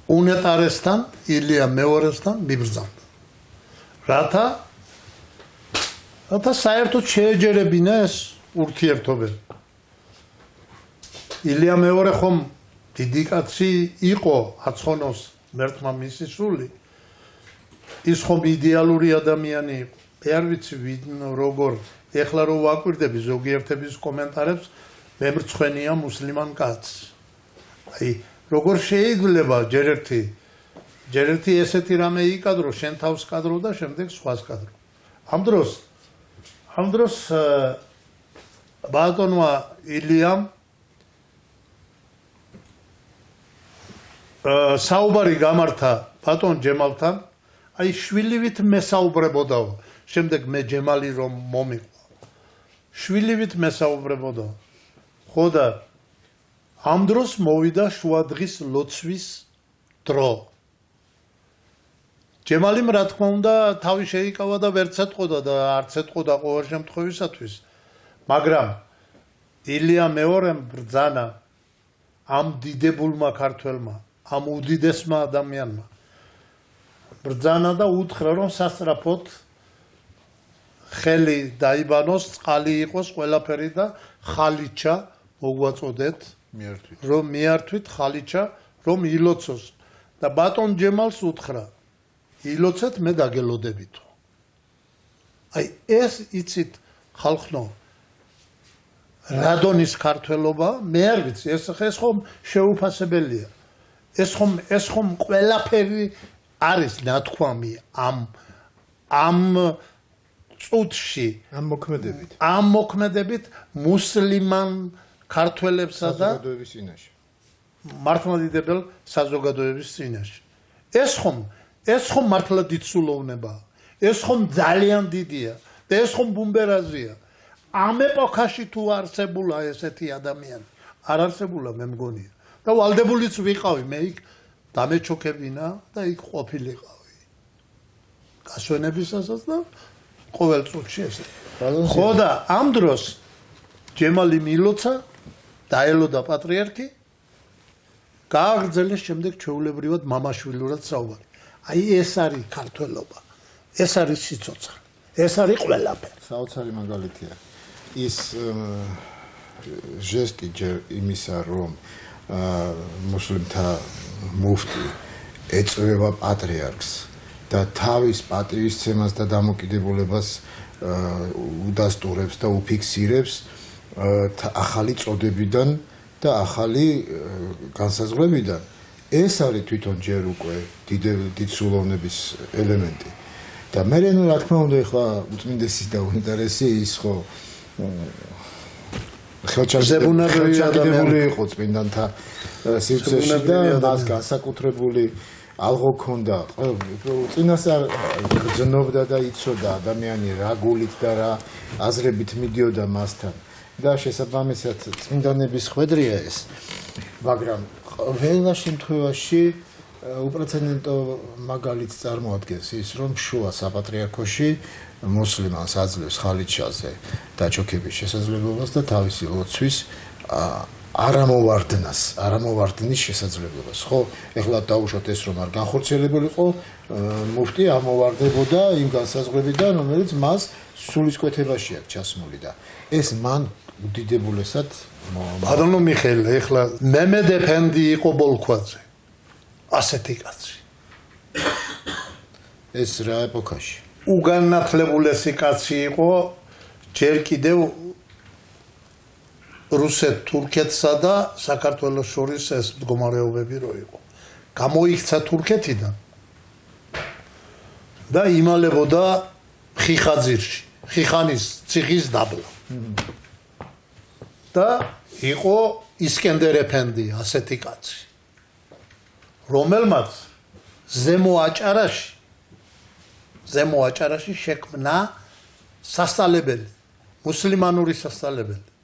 Speaker 2: უნეტარესთან ილია მეორესთან მიბრძანდა. რათა საერთოდ შეეჯერებინეს ურთიერთობები. ილია მეორე ხომ დიდი კაცი იყო აცხონოს მერთმა მისი სული ის ხომ იდეალური ადამიანი იყო მე არ ვიცი როგორ ეხლა რო ვაკვირდები ზოგიერთების კომენტარებს მე მრცხვენია მუსლიმან კაცს აი როგორ შეიძლება ჯერ ერთი ესეთი რამე იკადრო შენ თავს კადრო და შემდეგ სხვას კადრო ამ დროს ბატონმა ილიამ საუბარი გამართა ბატონ ჯემალთან აი შვილივით მესაუბრებოდაო შემდეგ მე ჯემალი რომ მომიყვა შვილივით მესაუბრებოდაო ხო და ამ დროს მოვიდა შუადღის ლოცვის დრო ჯემალიმ რა თქმა უნდა თავი შეიკავა და ვერც ეთყოდა და არც ეთყოდა ყოველ შემთხვევისათვის მაგრამ ილია მეორემ ბრძანა ამ დიდებულმა ქართველმა ამ უდიდესმა ადამიანმა ბრძანა და უთხრა რომ სასწრაფოდ ხელი დაიბანოს წყალი იყოს ყველაფერი და ხალიჩა მოგვაწოდეთ რომ მიართვით ხალიჩა რომ ილოცოს და ბატონ ჯემალს უთხრა ილოცეთ მე დაგელოდებითო აი ეს იცით ხალხნო რადონის ქართველობა მე არ ვიცი ეს ხომ შეუფასებელია ეს ხომ ყველაფერი არის ნათქვამი ამ წუთში ამ მოქმედებით მუსლიმან ქართველებსა და მართლმადიდებელ საზოგადოების წინაშე ეს ხომ მართლა დიდსულოვნებაა ეს ხომ ძალიან დიდია და ეს ხომ ბუმბერაზია ამ ეპოქაში თუ არსებულა ესეთი ადამიანი არ არსებულა მე მგონია და ვალდებულიც ვიყავი მე იქ დამეჩოქებინა და იქ ყოფილიყავი გასვენებისასაც და ყოველ წუთში ეს ხო და ამ დროს ჯემალი მილოცა დაელოდა პატრიარქი გააგრძელეს შემდეგ ჩვეულებრივად მამაშვილურად საუბარი აი ეს არის ქართველობა ეს არის სიცოცხლე ეს არის ყველაფერი
Speaker 1: საოცარი მაგალითია ის ჟესტი ჯერ იმისა რომ მუსლიმთა მუფტი ეწვევა პატრიარქს და თავის პატივისცემას და დამოკიდებულებას უდასტურებს და უფიქსირებს ახალი წოდებიდან და ახალი განსაზღვრებიდან ეს არის თვითონ ჯერ უკვე დიდსულოვნების ელემენტი და მე რა თქმა უნდა ახლა უწმინდესი და უნდარესი ის ხო ხელჩარდებული იყო წმინდანთა სივრცეში და მას განსაკუთრებული ალღო ქონდა წინასწარ გრძნობდა და იცოდა ადამიანი რა გულით და რა აზრებით მიდიოდა მასთან და შესაბამისად წმინდანების ხვედრია ეს მაგრამ ყველა შემთხვევაში უპრეცედენტო მაგალითს წარმოადგენს ის რომ შუა საპატრიარქოში მუსლიმანს აძლევს ხალიჩაზე დაჩოქების შესაძლებლობას და თავისი ლოცვის არამოვარდნის შესაძლებლობას ხო ეხლა დაუშვათ ეს რომ არ განხორციელებულიყო მუფტი ამოვარდებოდა იმ განსაზღვრებიდან რომელიც მას სულისკვეთებაში აქვს ჩასმული და ეს მან უდიდებულესად
Speaker 2: ბატონო მიხეილ ეხლა მემედ ეფენდი იყო ბოლქვაძე ასეთი კაცი
Speaker 1: ეს რა ეპოქაში
Speaker 2: უგანათლებულესი კაცი იყო ჯერ კიდევ რუსეთ თურქეთსა და საქართველოს შორის ეს მდგომარეობები რო იყო გამოიქცა თურქეთიდან და იმალებოდა ხიხაძირში ხიხანის ციხის დაბლა და იყო ისკენდერ ეფენდი ასეთი კაცი რომელმაც ზემო აჭარაში შექმნა სასწავლებელი მუსლიმანური სასწავლებელი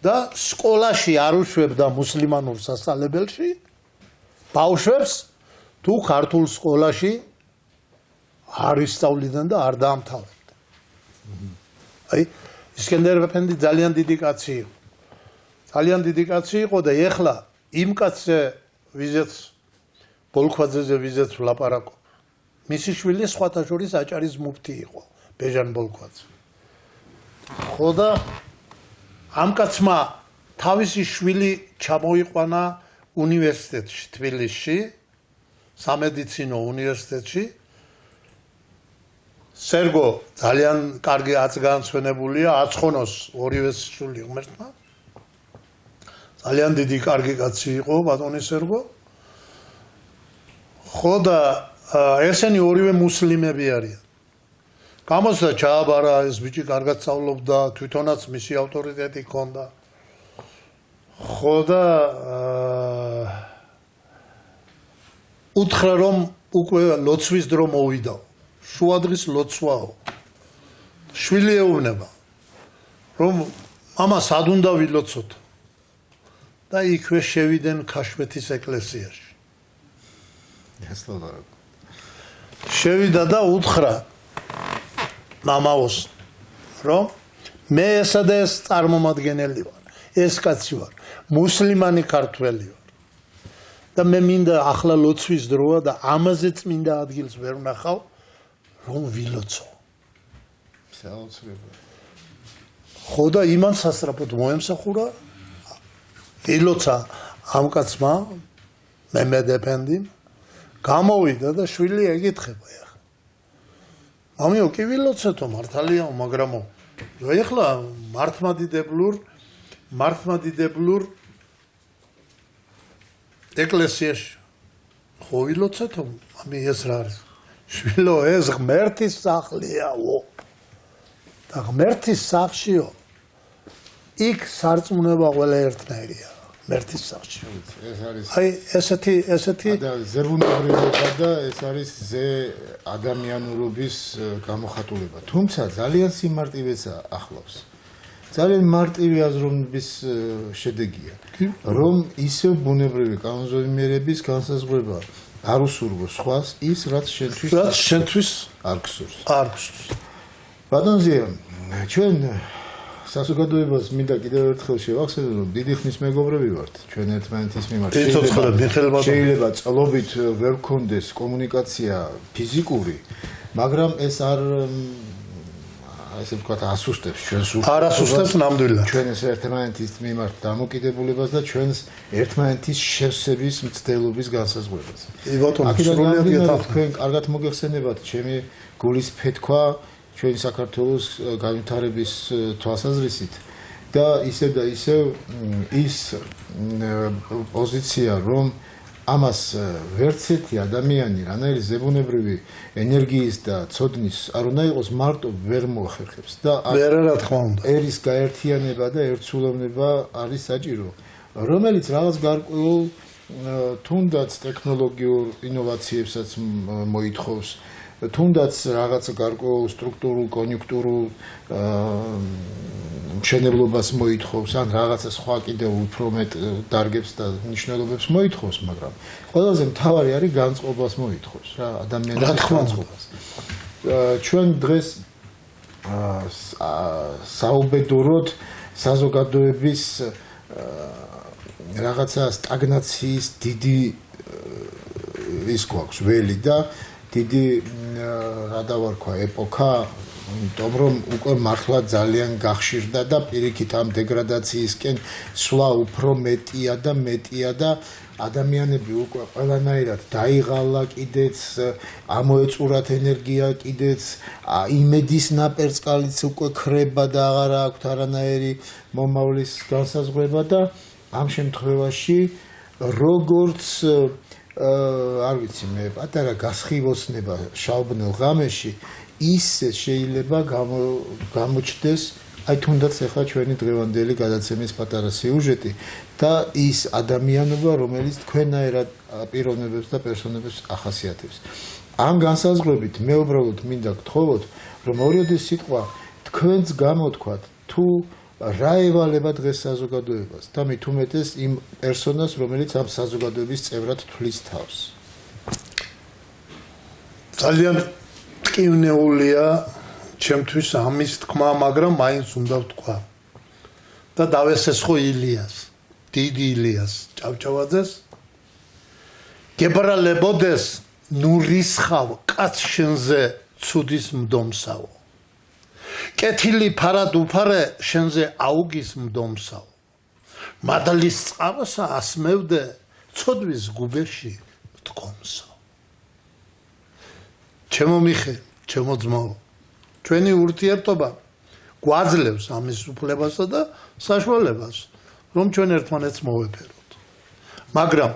Speaker 2: და სკოლაში არ უშვებდა მუსლიმანურ სასწავლებელში ბავშვებს თუ ქართულ სკოლაში არ ისწავლიდნენ და არ დაამთავრებდნენ აი ისკენდერ ეფენდი ძალიან დიდი კაცი იყო და ეხლა იმ კაცზე ვიზეც ბოლქვაძეზე ვიზეც ვლაპარაკობ მისი შვილი სხვათა შორის აჭარის მუფტი იყო ბეჟან ბოლქვაძე ხო და ამ კაცმა თავისი შვილი ჩამოიყვანა უნივერსიტეტში, თბილისში, სამედიცინო უნივერსიტეტში. სერგო ძალიან კარგი აცგანცვენებულია, აცხონოს ორივე შვილი ღმერთმა. ძალიან დიდი კარგი კაცი იყო ბატონი სერგო. ხო და ესენი ორივე მუსლიმები არიან. გამოსდა ჩააბარა, ეს ბიჭი კარგად სწავლობდა, თვითონაც მისი ავტორიტეტი ჰქონდა. ხო და უთხრა რომ უკვე ლოცვის დრო მოვიდა. შუადღის ლოცვაო. შვილი ეუბნება რომ მამა სად უნდა ვილოცოთ? და იქვე შევიდნენ ქაშვეთის ეკლესიაში. შევიდა და უთხრა მამაოს რომ მე ესა და ეს წარმომადგენელი ვარ, ეს კაცი ვარ, მუსლიმანი ქართველი ვარ. და მე მინდა ახლა ლოცვის დროა და ამაზეც მინდა ადგილს ვერ ვნახავ რომ ვილოცო. ხო და იმან სასწრაფოდ მოემსახურა ილოცა ამ კაცმა მემედ ეფენდიმ გამოვიდა და შვილი ეკითხება ეხლა. მამიო კი ვილოცეთო მართალია, მაგრამო ეხლა მართლმადიდებლურ ეკლესიაში ხო ვილოცეთო, მამი ეს რა არის? შვილო ეს ღმერთის სახლიაო. და ღმერთის სახლშიო იქ სარწმუნება ყველა ერთნაირია. ღმერთის სახლში.
Speaker 1: ეს არის
Speaker 2: აი ესეთი
Speaker 1: და ზერბუნებრივობა და ეს არის ზე ადამიანურობის გამოხატულება. თუმცა ძალიან სიმარტივეცა ახლავს. ძალიან მარტივი აზროვნების შედეგია, რომ ისევ ბუნებრივი კანონზომიერების განსაზღვრება არ უსურვო სხვას ის რაც შენთვის არ გსურს. ბატონზია, ჩვენ საზოგადოებას მინდა კიდევ ერთხელ შევახსენო, რომ დიდი ხნის მეგობრები ვართ ჩვენ ერთმანეთის მიმართ. შეიძლება წლობით ვერ გქონდეს კომუნიკაცია ფიზიკური, მაგრამ ეს არ ესე ვთქვათ ასუსტებს ჩვენს
Speaker 2: არ ასუსტებს ნამდვილად
Speaker 1: ჩვენს ერთმანეთის მიმართ დამოკიდებულებას და ჩვენს ერთმანეთის შევსების მცდელობის განსაზღვრებას. აქედან თქვენ კარგად მოგეხსენებათ ჩემი გულის ფეთქვა ჩვენი საქართველოს განვითარების თვალსაზრისით და ისევ ის პოზიცია რომ ამას ვერც ერთი ადამიანი რანაირი ზებუნებრივი ენერგიის და ცოდნის არ უნდა იყოს მარტო ვერ მოახერხებს და
Speaker 2: რა თქმა უნდა
Speaker 1: ერის გაერთიანება და ერთსულოვნება არის საჭირო რომელიც რაღაც გარკვეულ თუნდაც ტექნოლოგიურ ინოვაციებსაც მოითხოვს თუნდაც რაღაც გარკვეულ სტრუქტურულ კონიუნქტურულ მშენებლობას მოითხოვს ან რაღაცა სხვა კიდევ უფრო მეტ დარგებს და მნიშვნელობებს მოითხოვს, მაგრამ ყველაზე მთავარი არის განწყობას მოითხოვს რა ადამიანის განწყობას. ჩვენ დღეს საუბედუროდ საზოგადოების რაღაცა სტაგნაციის დიდი ის გვაქვს ველი და დიდი რა დავარქვა ეპოქა იმიტომ რომ უკვე მართლა ძალიან გახშირდა და პირიქით ამ დეგრადაციისკენ სვლა უფრო მეტია და ადამიანები უკვე ყველანაირად დაიღალა კიდეც ამოეწურათ ენერგია კიდეც იმედის ნაპერწკალიც უკვე ქრება და აღარ აქვთ არანაირი მომავლის განსაზღვრება და ამ შემთხვევაში როგორც არ ვიცი მე პატარა გასხივოცნება შავბნელ ღამეში ის შეიძლება გამოჩნდეს აი თუნდაც ახლა ჩვენი დღევანდელი გადაცემის პატარა სიუჟეტი და ის ადამიანობა რომელიც თქვენაერად პიროვნებებს და პერსონაჟებს ახასიათებს ამ განსაზღვრებით მე უბრალოდ მინდა გთხოვოთ რომ ორიოდი სიტყვა თქვენს გამოთქვათ თუ რა ევალება დღეს საზოგადოებას და მით უმეტეს იმ პერსონას რომელიც ამ საზოგადოების წევრად თვლის თავს ძალიან ტკივნეულია ჩემთვის ამის თქმა მაგრამ მაინც უნდა ვთქვა და დავესესხო ილიას დიდი ილიას ჭავჭავაძეს გებრალებოდეს ნუ რისხავ კაც შენზე ცუდის მდომსაო კეთილი ფარად უფარე შენზე აუგის მდომსაო
Speaker 2: მადლის წყაროსა ასმევდე ცოდვის გუბეში მდგომსა. ჩემო მიხე, ჩემო ძმაო, ჩვენი ურთიერთობა გვაძლევს ამის უფლებასა და საშუალებას, რომ ჩვენ ერთმანეთს მოვეფეროთ. მაგრამ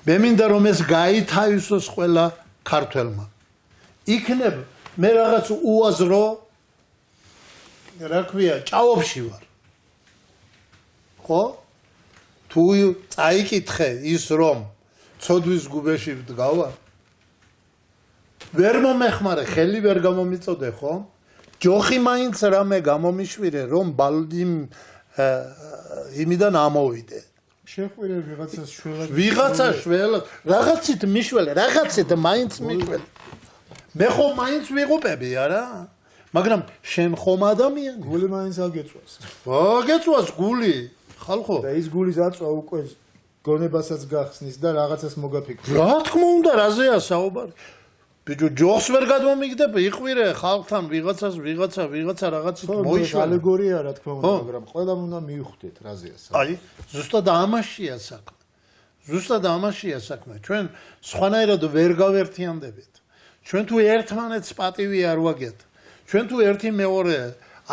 Speaker 2: მე მინდა რომ ეს გაითავისოს ყველა ქართველმა. იქნებ მე რაღაც უაზრო რა ქვია, ჭაობში ვარ. ხო? თუ წაიკითხე ის რომ ცოდვის გუბეში ვდგავარ, ვერ მომეხმარე, ხელი ვერ გამომიწოდე, ხო? ჯოხი მაინც რამე გამომიშვირე, რომ ბალდიმ იმიდან ამოვიდე.
Speaker 1: შეხვირე ვიღაცას შველად.
Speaker 2: ვიღაცა შველად, რაღაცით მიშველე, რაღაცით მაინც მიშველე. მე ხომ მაინც ვიღუპები, არა? მაგრამ შენ ხომ ადამიანი?
Speaker 1: გული მაინც აგეწვას.
Speaker 2: აგეწვას გული, ხალხო.
Speaker 1: და ის გულის აწვა უკვე გონებასაც გახსნის და რაღაცას მოგაფიქრე.
Speaker 2: რა თქმა უნდა, რაზეა საუბარი? ბიჭო, ჯოხს ვერ გადმომიგდებ, იყვირე ხალხთან ვიღაცა რაღაცით მოიშველე.
Speaker 1: ალეგორია რა თქმა უნდა, მაგრამ ყველამ უნდა მივხვდეთ რაზეა საუბარი.
Speaker 2: აი, ზუსტად ამაშია საქმე. ზუსტად ამაშია საქმე. ჩვენ სხვანაირად ვერ გავერთიანდებით. ჩვენ თუ ერთმანეთს პატივი არ ვაგეთ, ჩვენ თუ ერთი მეორე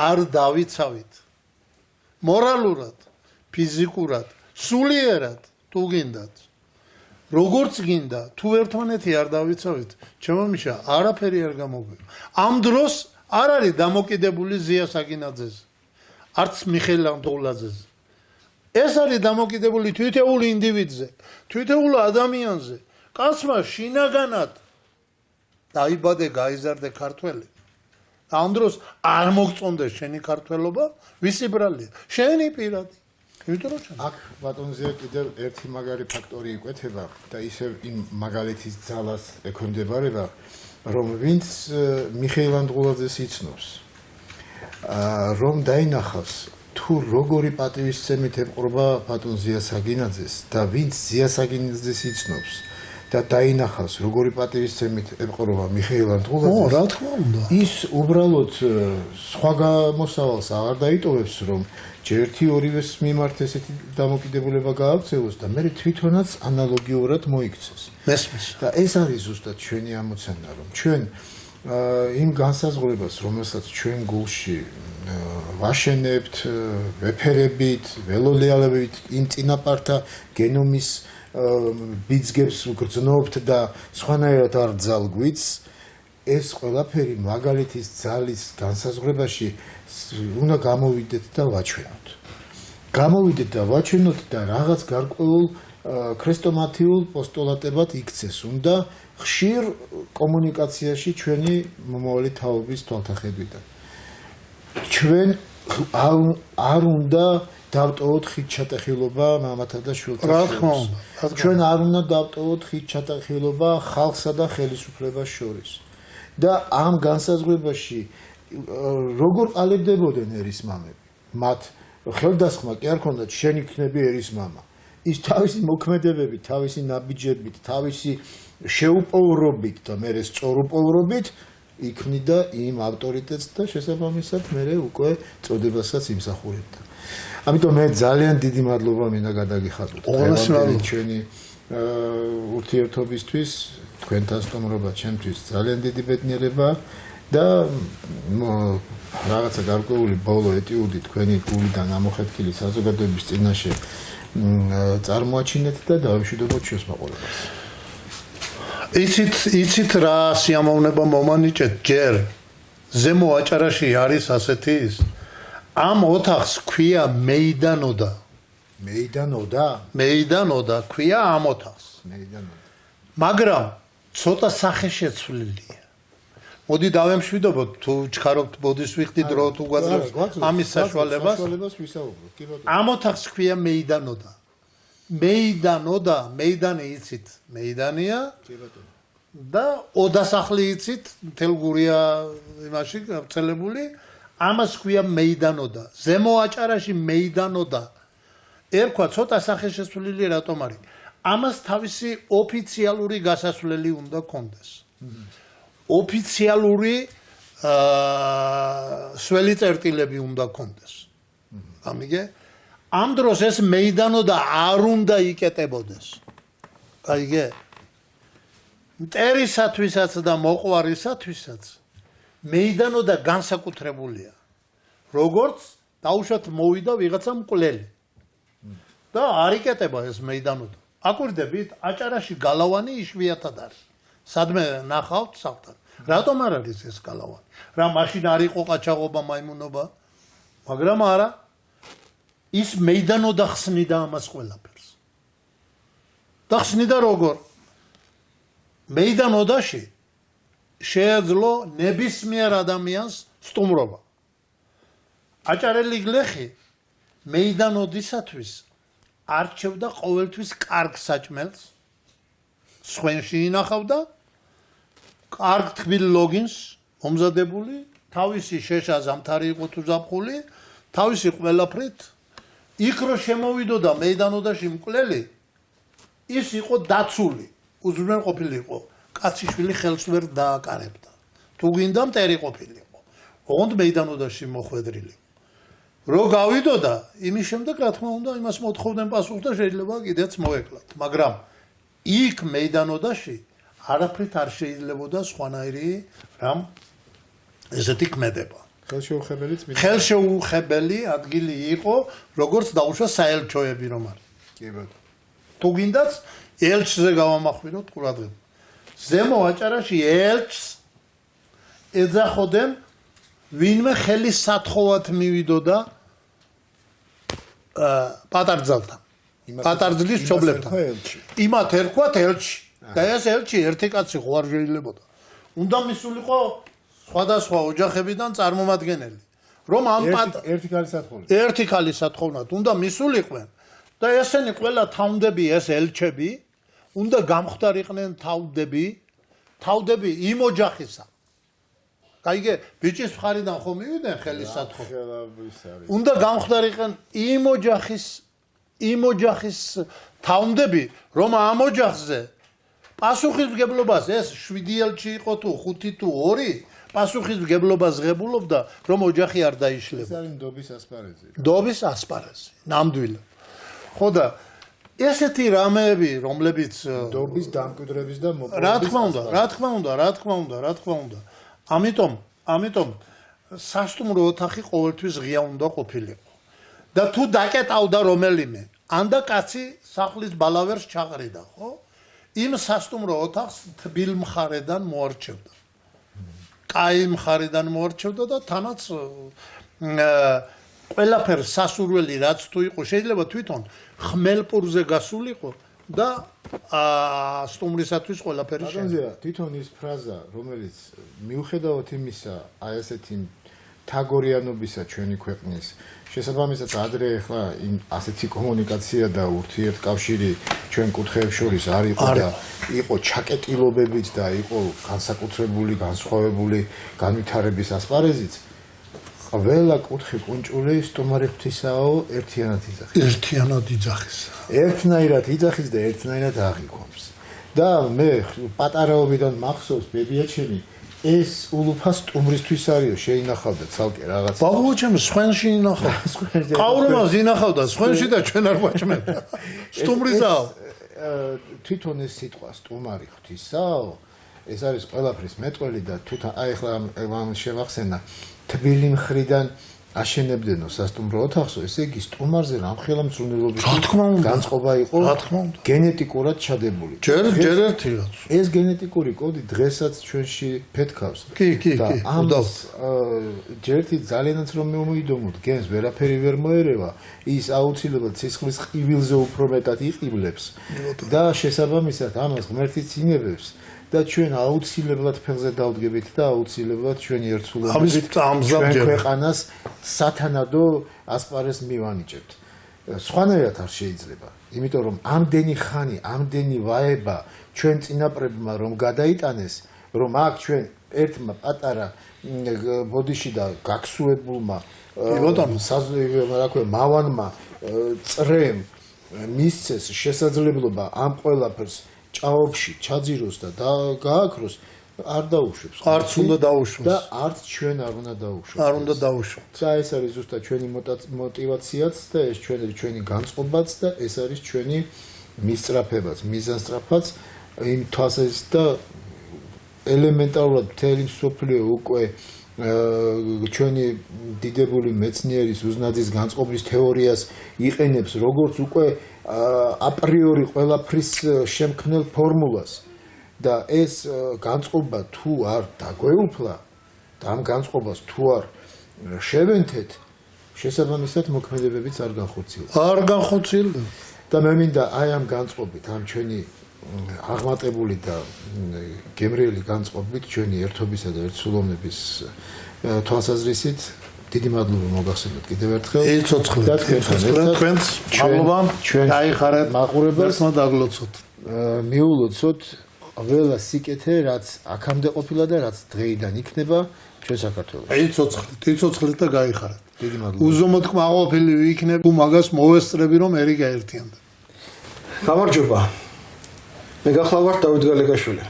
Speaker 2: არ დავიცავით. მორალურად, ფიზიკურად, სულიერად თუ გინდათ. როგორც გინდა, თუ ერთმანეთი არ დავიცავით, ჩემო მიშა, არაფერი არ გამოგვიყვება. ამ დროს არ არის დამოკიდებული ზია საგინაძეზე. არც მიხეილ ანდღულაძეზე. ეს არის დამოკიდებული თითოეულ ინდივიდზე, თითოეულ ადამიანზე. კაცმა შინაგანად დაიბადე, გაიზარდე ქართველი. ამ დროს არ მოგწონდეს შენი ქართველობა, ვისი ბრალია? შენი პირადი. იმიტომ რომ
Speaker 1: აქ ბატონზე კიდევ ერთი მაგარი ფაქტორი იკვეთება და ისევ იმ მაგალითის ძალას ექვემდებარება, რომ ვინც მიხეილ ანდღულაძეს იცნობს, რომ დაინახავს თუ როგორი პატივისცემით ემყრობა ბატონ ზია საგინაძეს და ვინც ზია საგინაძეს იცნობს და დაინახავს როგორი პატივისცემით ემყრობა მიხეილ ანდღულაძეს,
Speaker 2: რა თქმა უნდა,
Speaker 1: ის უბრალოდ სხვა გამოსავალს აღარ დაიტოვებს, რომ ერთი ორივეს მიმართ ესეთი დამოკიდებულება გაავრცელოს და მე თვითონაც ანალოგიურად მოიქცეს.
Speaker 2: მესმის.
Speaker 1: და ეს არის ზუსტად ჩვენი ამოცანა, რომ ჩვენ იმ განსაზღვრებას, რომელსაც ჩვენ გულში ვაშენებთ, ვეფერებით, ველოლეალებით, იმ წინაპართა გენომის ბიძგებს ვგრძნობთ და სხვანაირად არ ძალგვიც, ეს ყველაფერი მაგალითის ძალის განსაზღვრებაში უნდა გამოვიდეთ და ვაჩვენოთ. გამოვიდეთ და ვაჩვენოთ და რაღაც გარკვეულ ქრესტომათიულ პოსტულატებად იქცეს. უნდა ხშირ კომუნიკაციაში ჩვენი მომავალი თაობის თვალთახედვიდან. ჩვენ არ უნდა დავტოვოთ ხიდჩატეხილობა მამათა და შვილთა შორის. ჩვენ არ უნდა დავტოვოთ ხიდჩატეხილობა ხალხსა და ხელისუფლებას შორის. და ამ განსაზღვრებაში როგორ ყალიბდებოდნენ ერისმამები? მათ ხელდასხმა კი არ ქონდათ შენ იქნები ერისმამა. ის თავისი მოქმედებებით, თავისი ნაბიჯებით, თავისი შეუპოვრობით და მერე სწორუპოვრობით იქმნიდა იმ ავტორიტეტს და შესაბამისად მერე უკვე წოდებასაც იმსახურებდა. ამიტომ მე ძალიან დიდი მადლობა მინდა გადაგიხადოთ ჩვენი ურთიერთობისთვის, თქვენთან სტუმრობა ჩემთვის ძალიან დიდი ბედნიერება და რაღაცა გარკვეული ბოლო ეტიუდი თქვენი გულიდან ამოხეთქილი საზოგადოების წინაშე წარმოაჩინეთ და დავიმშვიდობოთ ჩვენს მაყურებლებს.
Speaker 2: იცით რა სიამოვნება მომანიჭეთ ჯერ ზემო აჭარაში არის ასეთი ის ამ ოთახს ქვია მეიდანოდა. მეიდანოდა ქვია ამ ოთახს. მაგრამ ცოტა სახე შეცვლილია. მოდი დავემშვიდობოთ თუ ჩქარობთ ბოდის ვიხდი დრო თუ გვაძლევს ამის საშუალებას
Speaker 1: ვისაუბროთ.
Speaker 2: ამ ოთახს ქვია მეიდანოდა. მეიდანი იცით მეიდანია და ოდასახლი იცით მთელ გურია იმაში გავრცელებული ამას ქვია მეიდანოდა. ზემო აჭარაში მეიდანოდა ერქვა ცოტა სახე შეცვლილი რატომ არის? ამას თავისი ოფიციალური გასასვლელი უნდა კონდეს. ოფიციალური სველი წერტილები უნდა კონდეს. ამიგე? ამ დროს ეს მეიდანო და არ უნდა იკეტებოდეს. გაიგე? მტერისათვისაც და მოყვარისათვისაც მეიდანო და განსაკუთრებულია. როგორც დაუშვათ მოვიდა ვიღაცა მკვლელი. და არ იკეტება ეს მეიდანო. აკვირდებით, აჭარაში გალავანი იშვიათად არის. სადმე ნახავთ საფთან. რატომ არ არის ეს გალავანი? რა მაშინ არ იყო ყაჩაღობა, მაიმუნობა? მაგრამ არა. ის მეიდანო დახსნიდა ამას ყველაფერს. დახსნიდა როგორ? მეიდანოდაში შეეძლო ნებისმიერ ადამიანს სტუმრობა. აჭარელი გლეხი მეიდანოდისათვის არჩევდა ყოველთვის კარგ საჭმელს, სხვენში ინახავდა, კარგ თბილ ლოგინს, მომზადებული, თავისი შეშა ზამთარი იყო თუ ზაფხული, თავისი ყველაფრით, იქ რო შემოვიდოდა მეიდანოდაში მკვლელი, ის იყო დაცული, უზრუნველყოფილიყო, კაციშვილი ხელს ვერ დააკარებდა. თუ გინდა მტერი ყოფილიყო, ოღონდ მეიდანოდაში მოხვედრილიყო. რო გავიდოდა, იმის შემდეგ რა თქმა უნდა იმას მოთხოვდნენ პასუხს და შეიძლება კიდეც მოეკლათ, მაგრამ იქ მეიდანოდაში არაფრით არ შეიძლებოდა სხვანაირი რამ ესეთი ქმედება. ხელშეუხებელი ადგილი იყო, როგორც დაუშვა საელჩოები რომ არის.
Speaker 1: კი ბატონო.
Speaker 2: თუ გინდაც ელჩზე გავამახვილოთ ყურადღება. ზემო აჭარაში ელჩს ეძახოდნენ ვინმე ხელის სათხოვად მივიდოდა პატარძალთან. პატარძლის მშობლებთან. იმათ ერქვათ ელჩი. და ეს ელჩი ერთი კაცი ხო არ შეიძლებოდა. უნდა მისულიყო სხვადასხვა ოჯახებიდან წარმომადგენელი. რომ ამ ერთი ქალის სათხოვნად უნდა მისულიყვენ და ესენი ყველა თავდები ეს ელჩები უნდა გამხვდარიყვნენ თავდები იმ ოჯახისა. გაიგე, ბიჭის მხარიდან ხო მივიდნენ ხელის სათხოვნად. უნდა გამხვდარიყვნენ იმ ოჯახის თავდები, რომ ამ ოჯახზე პასუხისმგებლობას ეს 7 ელჩი იყო თუ 5 თუ 2 პასუხისმგებლობას ღებულობდა რომ ოჯახი არ დაიშლება.
Speaker 1: ეს არის ნდობის ასპარეზი.
Speaker 2: ნდობის ასპარეზი, ნამდვილად. ხო და ესეთი რამეები, რომლებიც
Speaker 1: ნდობის დამკვიდრების და მოპოვების
Speaker 2: რა თქმა უნდა. ამიტომ სასტუმრო ოთახი ყოველთვის ღია უნდა ყოფილიყო. და თუ დაკეტავდა რომელიმე, ანდა კაცი სახლის ბალავერს ჩაყრიდა, ხო? იმ სასტუმრო ოთახს თბილ მხარედან მოარჩევდა. კაი მხარიდან მოარჩევდა და თანაც ყველაფერ სასურველი რაც თუ იყო, შეიძლება თვითონ ხმელპურზე გასულიყო და სტუმრისათვის ყველაფერი
Speaker 1: შეიძლება. თვითონ ის ფრაზა, რომელიც მიუხედავად იმისა, აი ესეთი თაგორიანობისა ჩვენი ქვეყნის შესაბამისად ადრე ახლა ასეთი კომუნიკაცია და ურთიერთკავშირი ჩვენ კუთხეებს შორის არ იყო და იყო ჩაკეტილობებით და იყო განსაკუთრებული, განსხვავებული განვითარების ასპარეზიც. ყველა კუთხე კუნჭული სტუმარი ღვთისაო ერთიანად იძახის. ერთნაირად იძახის და ერთნაირად აღიქვამს. და მე პატარაობიდან მახსოვს ბებიაჩემი ეს ულუფა სტუმრისთვის არისო შეინახავდა ცალკე რაღაცა.
Speaker 2: ბაბუაჩემი სხვენში ინახავდა. ყაურმას ინახავდა სხვენში და ჩვენ არ ვაჭმევდა. სტუმრისაო.
Speaker 1: თვითონ ეს სიტყვა სტუმარი ღვთისაო ეს არის ყველაფრის მეტყველი და თუთა აი ახლა ამ შევახსენა თბილი მხრიდან აშენებდნო სასტუმრო ოთახსო, ესე იგი სტუმარზე რამხელა მძუნელობის განწყობა იყო გენეტიკურად ჩადებული.
Speaker 2: ჯერ ერთი რაც.
Speaker 1: ეს გენეტიკური კოდი დღესაც ჩვენში ფეთქავს.
Speaker 2: კი.
Speaker 1: და ამას ჯერთი ძალიანაც რომ მომიდომოთ, გენს ვერაფერი ვერ მოერევა, ის აუცილებლად სისხლის ყივილზე უფრო მეტად იყივლებს და შესაბამისად ამას ღმერთი წინებებს. და ჩვენ აუცილებლად ფეხზე დავდგებით და აუცილებლად ჩვენი ერთსულობით ჩვენ ქვეყანას სათანადო ასპარეზს მივანიჭებთ. სხვანაირად არ შეიძლება, იმიტომ რომ ამდენი ხანი, ამდენი ვაება ჩვენ წინაპრებმა რომ გადაიტანეს, რომ აქ ჩვენ ერთმა პატარა ბოდიში და გაქსუებულმა მავანმა წრემ მისცეს შესაძლებლობა ამ ყველაფერს ჭაობში ჩაძიროს და გააქროს არ დაუშვებს.
Speaker 2: არც უნდა დაუშვოს.
Speaker 1: და არც ჩვენ არ უნდა დაუშვოს.
Speaker 2: არ უნდა დაუშვოთ.
Speaker 1: და ეს არის ზუსტად ჩვენი мотиваციაც და ეს ჩვენი განწყობაც და ეს არის ჩვენი მისწრაფებაც, მიზანსწრაფაც იმ თვალსაზრისით და ელემენტარულად მთელი მსოფლიო უკვე ჩვენი დიდებული მეცნიერის უზნაძის განწყობის თეორიას იყენებს როგორც უკვე აპრიორი ყველაფრის შემქმნელ ფორმულას და ეს განწყობა თუ არ დაგვეუფლა და ამ განწყობას თუ არ შევენთეთ შესაბამისად მოქმედებებიც არ განხორციელდება.
Speaker 2: არ განხორციელდება.
Speaker 1: და მე მინდა აი ამ განწყობით, ამ ჩვენი აღმატებული და გემრიელი განწყობით ჩვენი ერთობისა და ერთსულოვნების თვალსაზრისით დიდი მადლობა მოგახსენოთ კიდევ ერთხელ.
Speaker 2: და თქვენს მადლობა გაიხარეთ
Speaker 1: მაყურებელს
Speaker 2: დაგლოცოთ.
Speaker 1: მიულოცოთ ყველა სიკეთე რაც აქამდე ყოფილა და რაც დღეიდან იქნება ჩვენ საქართველოში.
Speaker 2: იცოცხლით და გაიხარეთ.
Speaker 1: დიდი მადლობა.
Speaker 2: უზომოდ კმაყოფილი ვიქნებ თუ მაგას მოვესწრები რომ ერი გაერთიანდა.
Speaker 3: გამარჯობა. მე გახლავართ დავით გალეგაშვილი.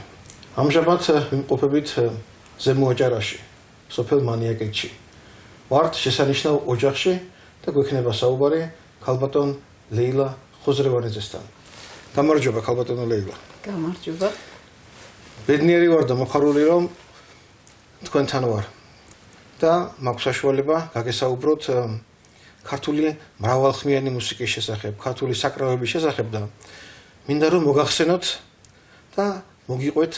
Speaker 3: ამჟამად ვიმყოფებით ზემო აჭარაში, სოფელ მანიაკეთში. ვართ შესანიშნავ ოჯახში და გვექნება საუბარი ქალბატონ ლეილა ხოზრევანიძესთან. გამარჯობა ქალბატონო ლეილა.
Speaker 4: გამარჯობა.
Speaker 3: ბედნიერი ვარ და მოხარული რომ თქვენთან ვარ. და მაქვს საშუალება გაგესაუბროთ ქართული მრავალხმიანი მუსიკის შესახებ, ქართული საკრავების შესახებ და მინდა რომ მოგახსენოთ და მოგიყვეთ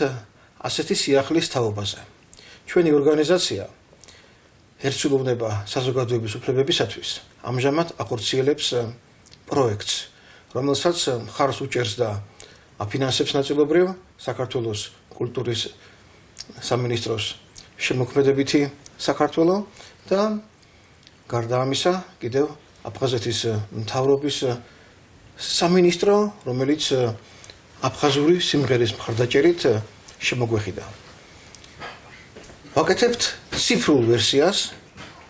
Speaker 3: ასეთი სიახლის თაობაზე. ჩვენი ორგანიზაცია ერთსულოვნება საზოგადოების უფლებებისათვის ამჟამად ახორციელებს პროექტს, რომელსაც მხარს უჭერს და აფინანსებს ნაწილობრივ საქართველოს კულტურის სამინისტროს შემოქმედებითი საქართველო და გარდა ამისა კიდევ აფხაზეთის მთავრობის სამინისტრო, რომელიც აფხაზური სიმღერის მხარდაჭერით შემოგვეხიდა. ვაკეთებთ ციფრულ ვერსიას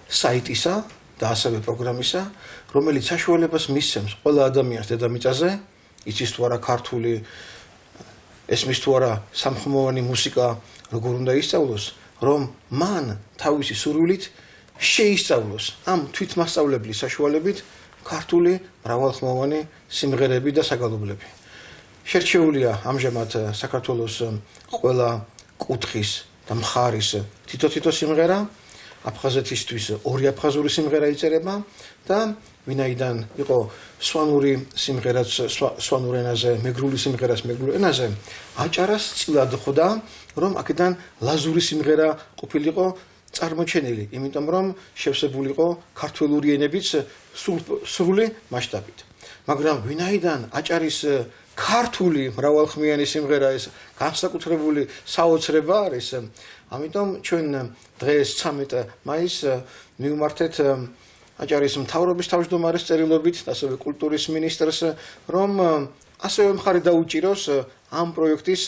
Speaker 3: საიტისა და ასევე პროგრამისა, რომელიც საშუალებას მისცემს ყველა ადამიანს დედამიწაზე, იცის თუ არა ქართული, ესმის თუ არა სამხმოვანი მუსიკა, როგორ უნდა ისწავლოს, რომ მან თავისი სურვილით შეისწავლოს ამ თვითმასწავლებლის საშუალებით ქართული მრავალხმოვანი სიმღერები და საგალობლები. შერჩეულია ამჟამად საქართველოს ყველა კუთხის და მხარის თითო სიმღერა, აფხაზეთისთვის ორი აფხაზური სიმღერა იწერება და ვინაიდან იყო სვანური სიმღერაც სვანურ ენაზე, მეგრული სიმღერაც მეგრულ ენაზე, აჭარას წილად ხვდა, რომ აქედან ლაზური სიმღერა ყოფილიყო წარმოჩენილი, იმიტომ რომ შევსებულიყო ქართველური ენების სრული მასშტაბით. მაგრამ ვინაიდან აჭარის ქართული მრავალხმიანი სიმღერა ეს განსაკუთრებული საოცრება არის, ამიტომ ჩვენ დღეს 13 მაისს მივმართეთ აჭარის მთავრობის თავმჯდომარის წერილობით, ასევე კულტურის მინისტრს, რომ ასევე მხარი დაუჭიროს ამ პროექტის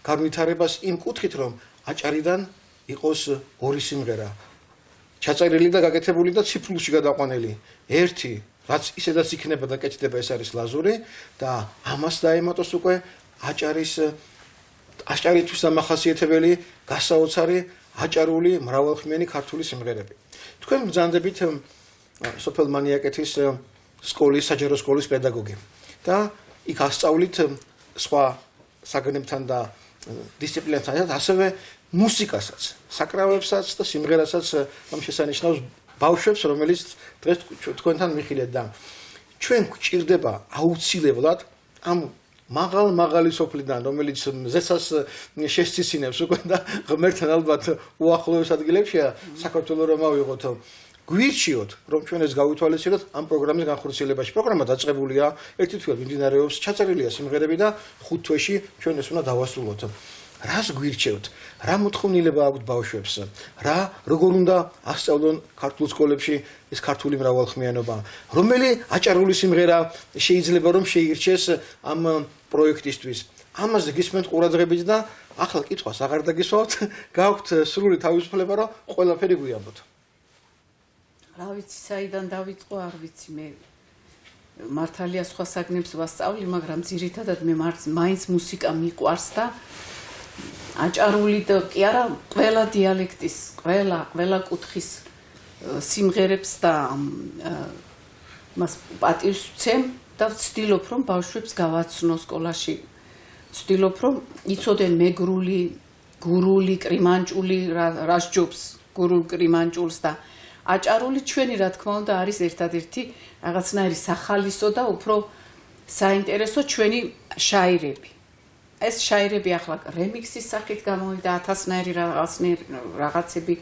Speaker 3: განვითარებას იმ კუთხით, რომ აჭარიდან იყოს ორი სიმღერა ჩაწერილი და გაკეთებული და ციფრულში გადაყვანილი. ერთი, რაც ისედაც იქნება და კეთდება, ეს არის ლაზური და ამას დაემატოს უკვე აჭარისთვის დამახასიათებელი გასაოცარი აჭარული მრავალხმიანი ქართული სიმღერები. თქვენ ბრძანდებით სოფელ მანიაკეთის სკოლის, საჯარო სკოლის პედაგოგი და იქ ასწავლით სხვა საგნებთან და დისციპლინებთან, ასევე მუსიკასაც, საკრავებსაც და სიმღერასაც ამ შესანიშნავს ბავშვებს, რომელიც დღეს თქვენთან მიხილეთ და ჩვენ გვჭირდება აუცილებლად ამ მაღალი სოფლიდან, რომელიც ზესას შესწისინებს უკვე და ღმერთთან ალბათ უახლოეს ადგილებშია საქართველოს რომ ავიღოთ, გვირჩიოთ, რომ ჩვენ ეს გავითვალისწინოთ ამ პროგრამის განხორციელებაში. პროგრამა დაწყებულია, ერთი თვე მიმდინარეობს, ჩაწერილია სიმღერები და 5 თვეში ჩვენ ეს უნდა დავასრულოთ. რას გვირჩევთ? რა მოთხოვნილება აქვთ ბავშვებს? როგორ უნდა ასწავლონ ქართულ სკოლებში ეს ქართული მრავალხმიანობა? რომელი აჭარული სიმღერა შეიძლება რომ შეირჩეს ამ პროექტისთვის? ამაზე გისმენთ ყურადღებით და ახლა კითხვას აღარ დაგისვავთ, გაქვთ სრული თავისუფლება, რომ ყველაფერი გვიამბოთ.
Speaker 4: რა ვიცი, საიდან დავიწყო, არ ვიცი, მე მართალია სხვა საგნებს ვასწავლი, მაგრამ ძირითადად მე მაინც მუსიკა მიყვარს და აჭარული და კი არა ყველა დიალექტის, ყველა კუთხის სიმღერებს და მას პატივს ვცემ და ვცდილობ რომ ბავშვებს გავაცნო სკოლაში. ვცდილობ რომ იცოდნენ მეგრული, გურული, კრიმანჭული რა სჯობს, გურულ კრიმანჭულს და აჭარული ჩვენი რა თქმა უნდა არის ერთადერთი რაღაცნაირი სახალისო და უფრო საინტერესო ჩვენი შაირები. ეს შაირები ახლა რემიქსის სახით გამოვიდა 1000-ნაირი რაღაცები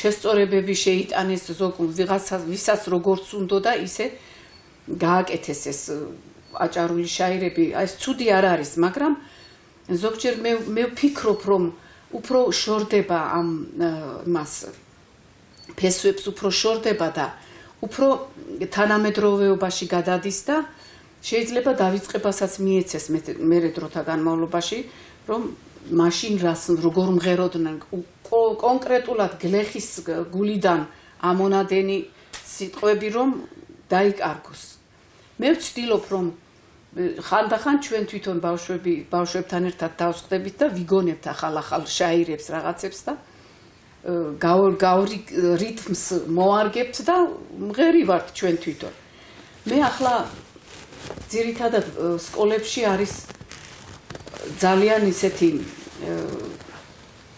Speaker 4: შესწორებები შეიტანეს ზოგ ვისაც როგორც უნდა და ისე გააკეთეს ეს აჭარული შაირები. ეს ცუდი არ არის, მაგრამ ზოგჯერ მე ვფიქრობ რომ უფრო შორდება ამ მას ფესვებს უფრო შორდება და უფრო თანამედროვეობაში გადადის და შეიძლება დავიწყებასაც მიეცეს მე დროთა განმავლობაში რომ მაშინ როგორ მღეროდნენ კონკრეტულად გლეხის გულიდან ამონადენი სიტყვები რომ დაიკარგოს. მე ვცდილობ რომ ხანდახან ჩვენ თვითონ ბავშვებთან ერთად დავსხდებით და ვიგონებთ ახალ შაირებს რაღაცებს და რითმს მოარგებთ და მღერი ვართ ჩვენ თვითონ. მე ახლა ძირითადად სკოლებში არის ძალიან ისეთი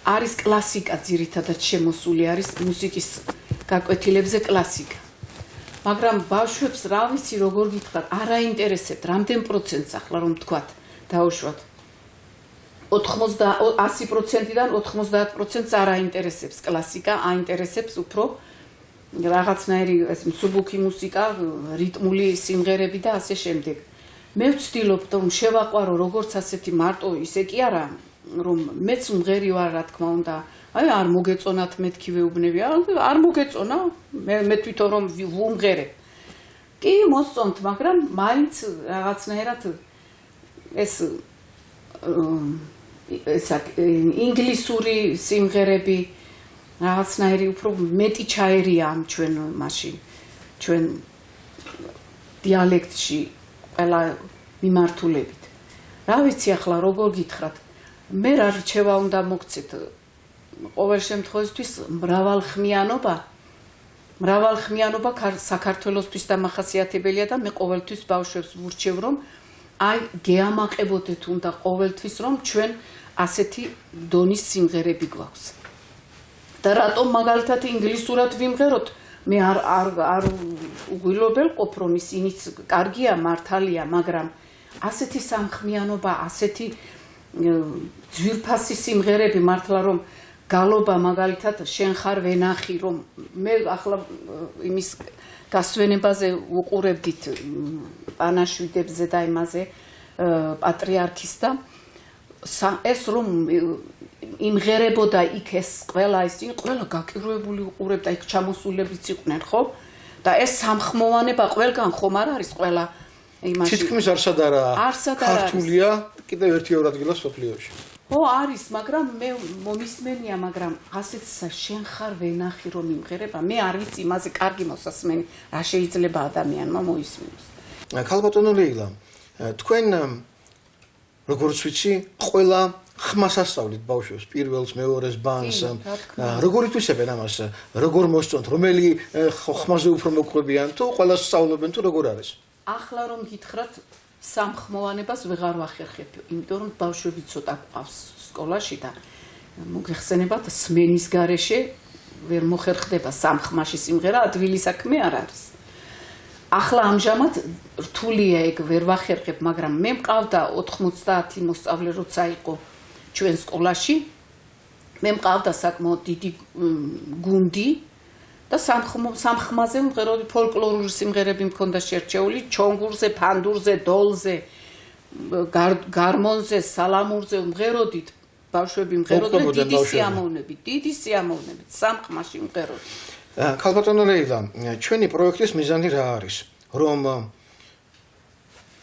Speaker 4: არის კლასიკა ძირითადად შემოსული არის მუსიკის გაკვეთილებზე კლასიკა. მაგრამ ბავშვებს რა ვიცი როგორ გითხრათ, არ აინტერესებთ რამდენ პროცენტს ახლა რომ თქვათ დაუშვათ 100%-დან 90%-ს არ აინტერესებს კლასიკა, აინტერესებს უფრო რაღაცნაირი მსუბუქი მუსიკა, რიტმული სიმღერები და ასე შემდეგ. მე ვცდილობ რომ შევაყვარო როგორც ასეთი მარტო ისე კი არა რომ მეც მღერი ვარ რა თქმა უნდა. აი არ მოგეწონათ მეთქი ვეუბნები, არ მოგეწონა, მე თვითონ რომ ვუმღერებ. კი მოსწონთ, მაგრამ მაინც რაღაცნაირად ეს ინგლისური სიმღერები რაღაცნაირი უფრო მეტი ჩაერია ამ ჩვენ მაშინ ჩვენ დიალექტში ყველა მიმართულებით. რა ვიცი ახლა როგორ გითხრათ, მე რა რჩევა უნდა მოგცეთ ყოველ შემთხვევაში მრავალხმიანობა საქართველოსთვის დამახასიათებელია და მე ყოველთვის ბავშვებს ვურჩევ რომ აი გეამაყებოდეთ უნდა ყოველთვის რომ ჩვენ ასეთი დონის სიმღერები გვაქვს. და რატომ მაგალითად ინგლისურად ვიმღეროთ? მე არ უღილობელყოფ რომ ისინიც კარგია, მართალია, მაგრამ ასეთი სამხმიანობა, ასეთი ძვირფასი სიმღერები მართლა რომ გალობა მაგალითად შენ ხარ ვენახი რომ მე ახლა იმის გასვენებაზე უყურებდით პანაშვიდებზე და იმაზე პატრიარქის და ეს რომ იმღერებოდა იქ ეს ყველა გაკირვებული უყურებდა იქ ჩამოსულებიც იყვნენ ხო და ეს სამხმოვანება ყველგან ხომ არ არის ყველა იმაში
Speaker 3: თითქმის არსად არა ქართულია კიდევ ერთი-ორ ადგილას სოფლიოში
Speaker 4: ო არის მაგრამ მე მომისმენია მაგრამ ასეც შენ ხარ ვენახი რომ იმღერება მე არ ვიცი იმაზე კარგი მოსასმენი რა შეიძლება ადამიანმა მოისმინოს
Speaker 3: ქალბატონო ლეილა თქვენ როგორც ვიცი ყველა ხმას ასწავლით ბავშვებს პირველს მეორეს ბანს როგორ ითვისებენ ამას როგორ მოსწონთ რომელი ხმაზე უფრო მოყვებიან თუ ყველას სწავლობენ თუ როგორ არის
Speaker 4: ახლა რომ გითხრათ სამხმოვანებას ვეღარ ვახერხებ იმიტომ რომ ბავშვები ცოტა ყავს სკოლაში და მოგეხსენებათ სმენის გარეშე ვერ მოხერხდება სამხმაში სიმღერა ადვილი საქმე არ არის ახლა ამჟამად რთულია ეგ ვერ ვახერხებ მაგრამ მე მყავდა 90 მოსწავლე როცა იყო ჩვენ სკოლაში მე მყავდა საკმაოდ დიდი გუნდი და სამხმაზე მღეროდი ფოლკლორული სიმღერები მქონდა შერჩეული ჩონგურზე, ფანდურზე, დოლზე, გარმონზე, სალამურზე მღეროდით ბავშვები მღეროდნენ დიდი სიამოვნებით სამხმაში მღეროდნენ
Speaker 3: ქალბატონო ლეილა ჩვენი პროექტის მიზანი რა არის რომ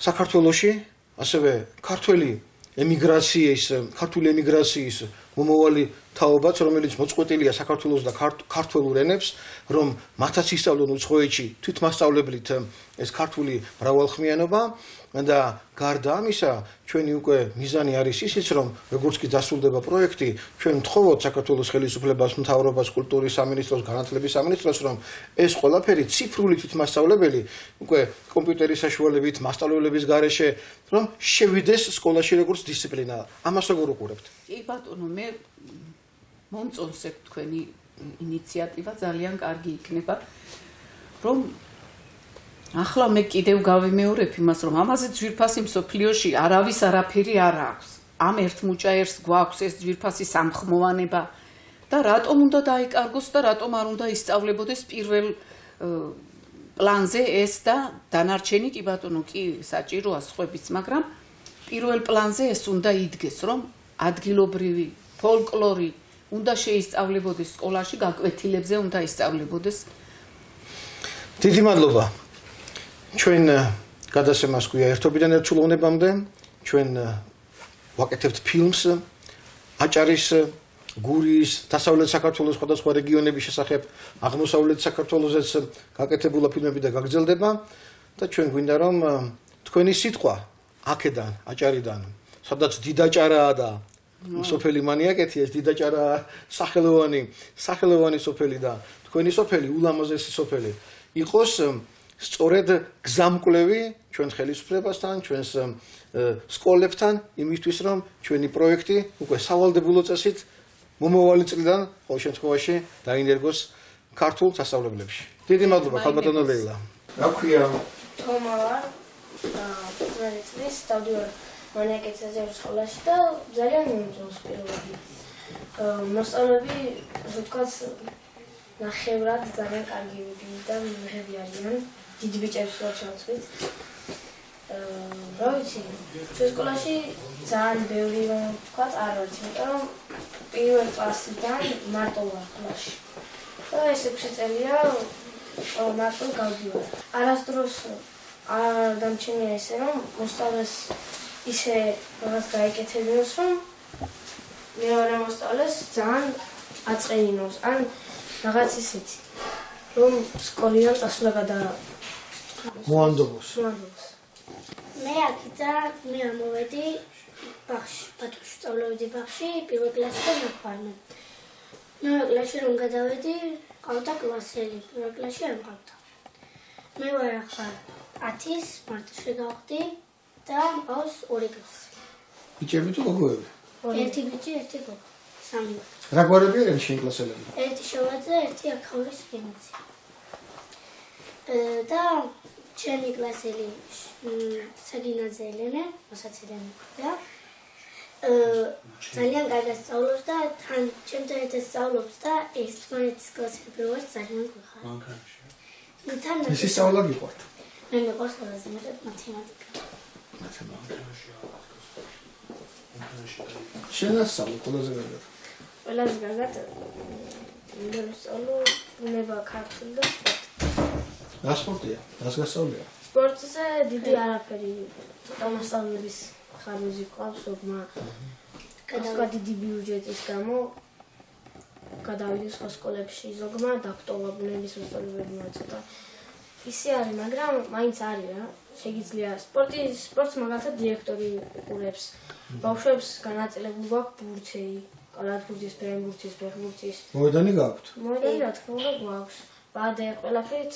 Speaker 3: საქართველოში ასევე ქართული ემიგრაციის მომავალი თაობაც, რომელიც მოწყვეტილია საქართველოს და ქართველურ ენებს, რომ მათაც ისწავლონ უცხოეთში თვითმასწავლებლით ეს ქართული მრავალხმიანობა და გარდა ამისა, ჩვენი უკვე მიზანი არის ისიც, რომ როგორც კი დასრულდება პროექტი, ჩვენ ვთხოვოთ საქართველოს ხელისუფლებას, მთავრობას, კულტურის სამინისტროს, განათლების სამინისტროს, რომ ეს ყველაფერი ციფრული თვითმასწავლებელი უკვე კომპიუტერის საშუალებით, მასწავლებლების გარეშე, რომ შევიდეს სკოლაში როგორც დისციპლინა. ამას როგორ უყურებთ?
Speaker 4: კი ბატონო, მე მომწონს ეს თქვენი ინიციატივა, ძალიან კარგი იქნება, რომ ახლა მე კიდევ გავიმეორებ იმას, რომ ამაზე ძვირფასი მსოფლიოში არავის არაფერი არ აქვს. ამ ერთ მუჭაერს გვაქვს ეს ძვირფასი სამხმოვანება და რატომ უნდა დაიკარგოს და რატომ არ უნდა ისწავლებოდეს პირველ პლანზე ეს და დანარჩენი კი ბატონო, კი საჭიროა სხვებიც, მაგრამ პირველ პლანზე ეს უნდა იდგეს, რომ ადგილობრივი ფოლკლორი უნდა შეისწავლებოდეს სკოლაში, გაკვეთილებზე უნდა ისწავლებოდეს.
Speaker 3: დიდი მადლობა. ჩვენ გადასემას გვია ერთობიდან ერთსულოვნებამდე, ჩვენ ვაკეთებთ ფილმს აჭარის, გურიის, დასავლეთ საქართველოს სხვადასხვა რეგიონების შესახებ, აღმოსავლეთ საქართველოსაც გაკეთებულა ფილმები და გაგრძელდება და ჩვენ გვინდა რომ თქვენი სიტყვა აქედან, აჭარიდან, სადაც დიდაჭარაა და სოფელი მანიაკეთი, ეს დიდაჭარა სახელოვანი სოფელი და თქვენი სოფელი, ულამაზესი სოფელი იყოს სწორედ გზამკვლევი ჩვენ ხელისუფლებასთან, ჩვენს სკოლებთან, იმისთვის რომ ჩვენი პროექტი უკვე სავალდებულო წესით მომავალი წლიდან ყოველ შემთხვევაში დაინერგოს ქართულ სასწავლებლებში. დიდი მადლობა, ხალბატონო ლეილა. რა ქვია?
Speaker 5: თომა ვარ, 15 წლის დავდივარ მანიაკეთზე სკოლაში და ძალიან მომწონს პირველად. მოსწავლეები, ასე ვთქვათ, ნახევრად ძალიან კარგები და მიღები არიან. დიდი ბიჭებს ვარ ჩავწვით. რა ვიცი, ჩვენ სკოლაში ძალიან ბევრი რომ ვთქვათ არ ვართ, იმიტომ რომ პირველ კლასიდან მარტო ვარ კლასში. და ეს 6 წელია მარტო გავდივარ. არასდროს არ დამჩენია ესე რომ მოსწავლეს ისე რაღაც გაიკეთებინოს, რომ მეორე მოსწავლეს ძალიან აწყენინოს, ან რაღაც ისეთი, რომ სკოლიდან წასვლა
Speaker 3: მოანდობოს.
Speaker 5: მე აქედან მე ამოვედი ბაღში, ბათუმში სწავლობდი ბაღში, პირველ კლასიდან მყავდა. მეორე კლასში რომ გადავედი, ყავდა კლასელი, პირველ კლასში არ მყავდა. მე ვარ ახლა 10-ის მარტში გავხდი და მყავს 2 კლასი.
Speaker 3: ბიჭები თუ გოგოები?
Speaker 5: ერთი ბიჭი, ერთი გოგო. 3.
Speaker 3: რა გვარები არიან შენ კლასელები?
Speaker 5: ერთი შოვაძე, ერთი აქაურის ფინანსი. და ჩემი კლასელი საგინაძე ელენე, მასაც ელენე და ძალიან კარგად სწავლობს და თან ჩემთან ერთად სწავლობს და ერთმანეთის კლასები ვარ ძალიან გვიხარ.
Speaker 3: ეს სწავლა გიყვართ?
Speaker 5: მე მეყვარს ყველაზე მეტად მათემატიკა.
Speaker 3: შენ ასწავლე ყველაზე კარგად?
Speaker 5: ყველაზე კარგად მე ვსწავლო ბუნება, ქართული და სპორტი.
Speaker 3: რა სპორტია? რას გასწავლია?
Speaker 5: სპორტზე დიდი არაფერი, ცოტა მასწავლების ხარვეზი ყავს, ოგმა გადავიდა დიდი ბიუჯეტის გამო გადავიდა სხვა სკოლებში, ზოგმა დაგტოვა ბუნების მასწავლებლები ცოტა ისე არის, მაგრამ მაინც არის რა. შეგიძლია სპორტს მაგალითად დირექტორი უყურებს. ბავშვებს განაწილებული გვაქვს ბურთი, კალათბურთის, ფეხბურთის, ფეხბურთის.
Speaker 3: მოედანი გაქვთ?
Speaker 5: მოედანი რა თქმა უნდა გვაქვს. ბადე ყველაფრით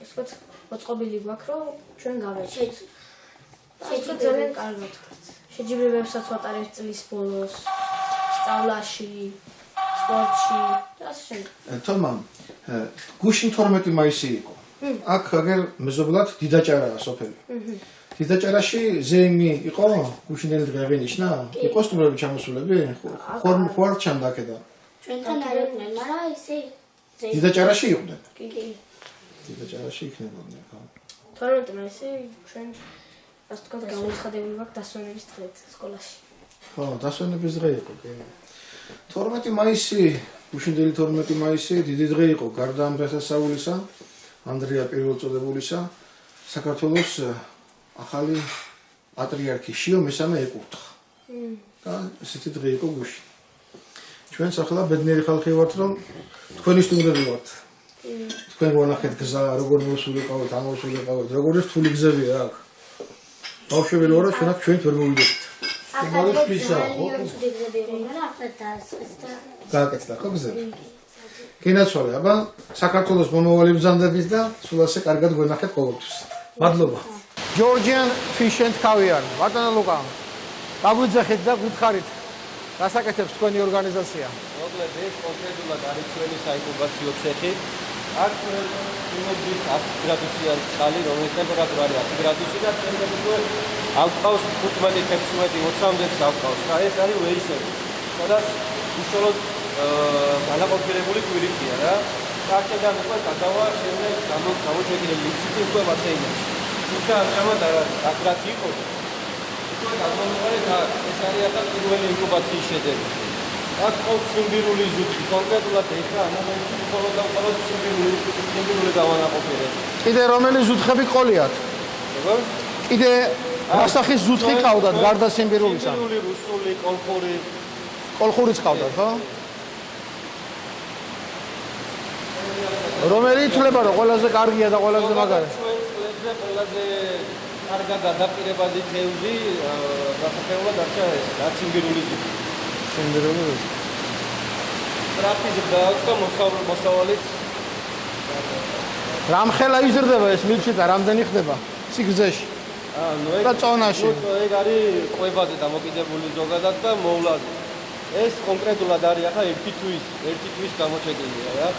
Speaker 5: ასე ვთქვათ, მოწყობილი გვაქვს, რომ ჩვენ გავეჭით. შეიძლება ძალიან კარგად. შეჯიბრებებსაც ვატარებ წლის ბოლოს, სწავლაში, სპორტში და ასე შემდეგ.
Speaker 3: თომა, გუშინ 12 მაისი იყო. აქ აგერ მეზობლად დიდაჭარაა სოფელი. დიდაჭარაში ზეიმი იყო? გუშინელი დღე აღინიშნა? იყო სტუმრები ჩამოსულები? ხوار ჩამდა აქედან?
Speaker 5: ჩვენთან არ იყვნენ, მაგრამ ისე
Speaker 3: დიდაჭარაში იყვნენ?
Speaker 5: კი, კი.
Speaker 3: დიდაჭარაში იქნებოდნენ, ხო?
Speaker 5: 12 მაისი ჩვენ ასე ვთქვათ, გამოცხადებული გვაქვს დასვენების დღეთ სკოლაში.
Speaker 3: ხო, დასვენების დღე იყო, კი. 12 მაისი, გუშინდელი 12 მაისი დიდი დღე იყო, გარდა ამ დღესასწაულისა, ანდრია პირველწოდებულისა, საქართველოს ახალი პატრიარქი შიო მესამე ეკურთხა. და ესეთი დღე იყო გუშინ. ჩვენც ახლა ბედნიერი ხალხი ვართ, რომ თქვენი სტუმრები ვართ. თქვენ გონახეთ გზა, როგორ მოსულიყავთ, ამოსულიყავთ, როგორი რთული გზებია აქ. ბავშვები რო არა, ჩვენ აქ ჩვენით ვერ მოვიდეთ. გააკეთდა ხო გზები? გენაცვალე, აბა საქართველოს მომავალი ბრძანდების და სულ ასე კარგად გვენახეთ ყოველთვის. მადლობა.
Speaker 2: Georgian Fish and Caviar. ბატონო ლუკა. გაგვიძახეთ და გითხარით. გასაკეთებს თქვენი ორგანიზაცია.
Speaker 6: მოკლედ ეს კონკრეტულად არის ჩვენი საინკუბაციო ცეხი. აქ იმედის 10 გრადუსიან წყალი, რომელიც ტემპერატურა არის 10 გრადუსი და ტემპერატურა ავყავს 15-16-20-მდე ავყავს. და ეს არის ვეისები. სადაც უშუალოდ განაყოფილებული კვირიკია რა. აქედან უკვე გადავა შემდეგ გამოჩეკილი ლიფტი უკვე ბაცეინაში. თუმცა ამჟამად არ არის, აქ რაც იყო. უკვე გამომიყარე და ეს არის ახლა პირველი ინკუბაციის შედეგი. აქ ყავს სიმბირული ზუთი, კონკრეტულად ეხლა ამომენტში მხოლოდ და მხოლოდ სიმბირული დავანაყოფიერეთ.
Speaker 2: კიდე რომელი ზუთხები ყოლიათ?
Speaker 6: როგორ?
Speaker 2: კიდე რასახის ზუთხი ყავდათ გარდა სიმბირულისა?
Speaker 6: სიმბირული, რუსული, კოლხური.
Speaker 2: კოლხურიც ყავდათ, ხო? რომელი ითვლება რომ ყველაზე კარგია და ყველაზე მაგარი?
Speaker 6: ჩვენ წლებზე ყველაზე კარგად ადაპტირებადი თევზი გასახელად არჩა ეს რაც სიმბირული ზუთი.
Speaker 2: სიმბირული ზუთი.
Speaker 6: ტრაფიზ და მოსავალიც
Speaker 2: რამხელა იზრდება ეს მილჩიტა, რამდენი ხდება სიგრძეში? და წონაში.
Speaker 6: ეგ არის ყვებაზე დამოკიდებული ზოგადად და მოვლაზე. ეს კონკრეტულად არის ახლა ერთი თვის გამოჩეკილია რა.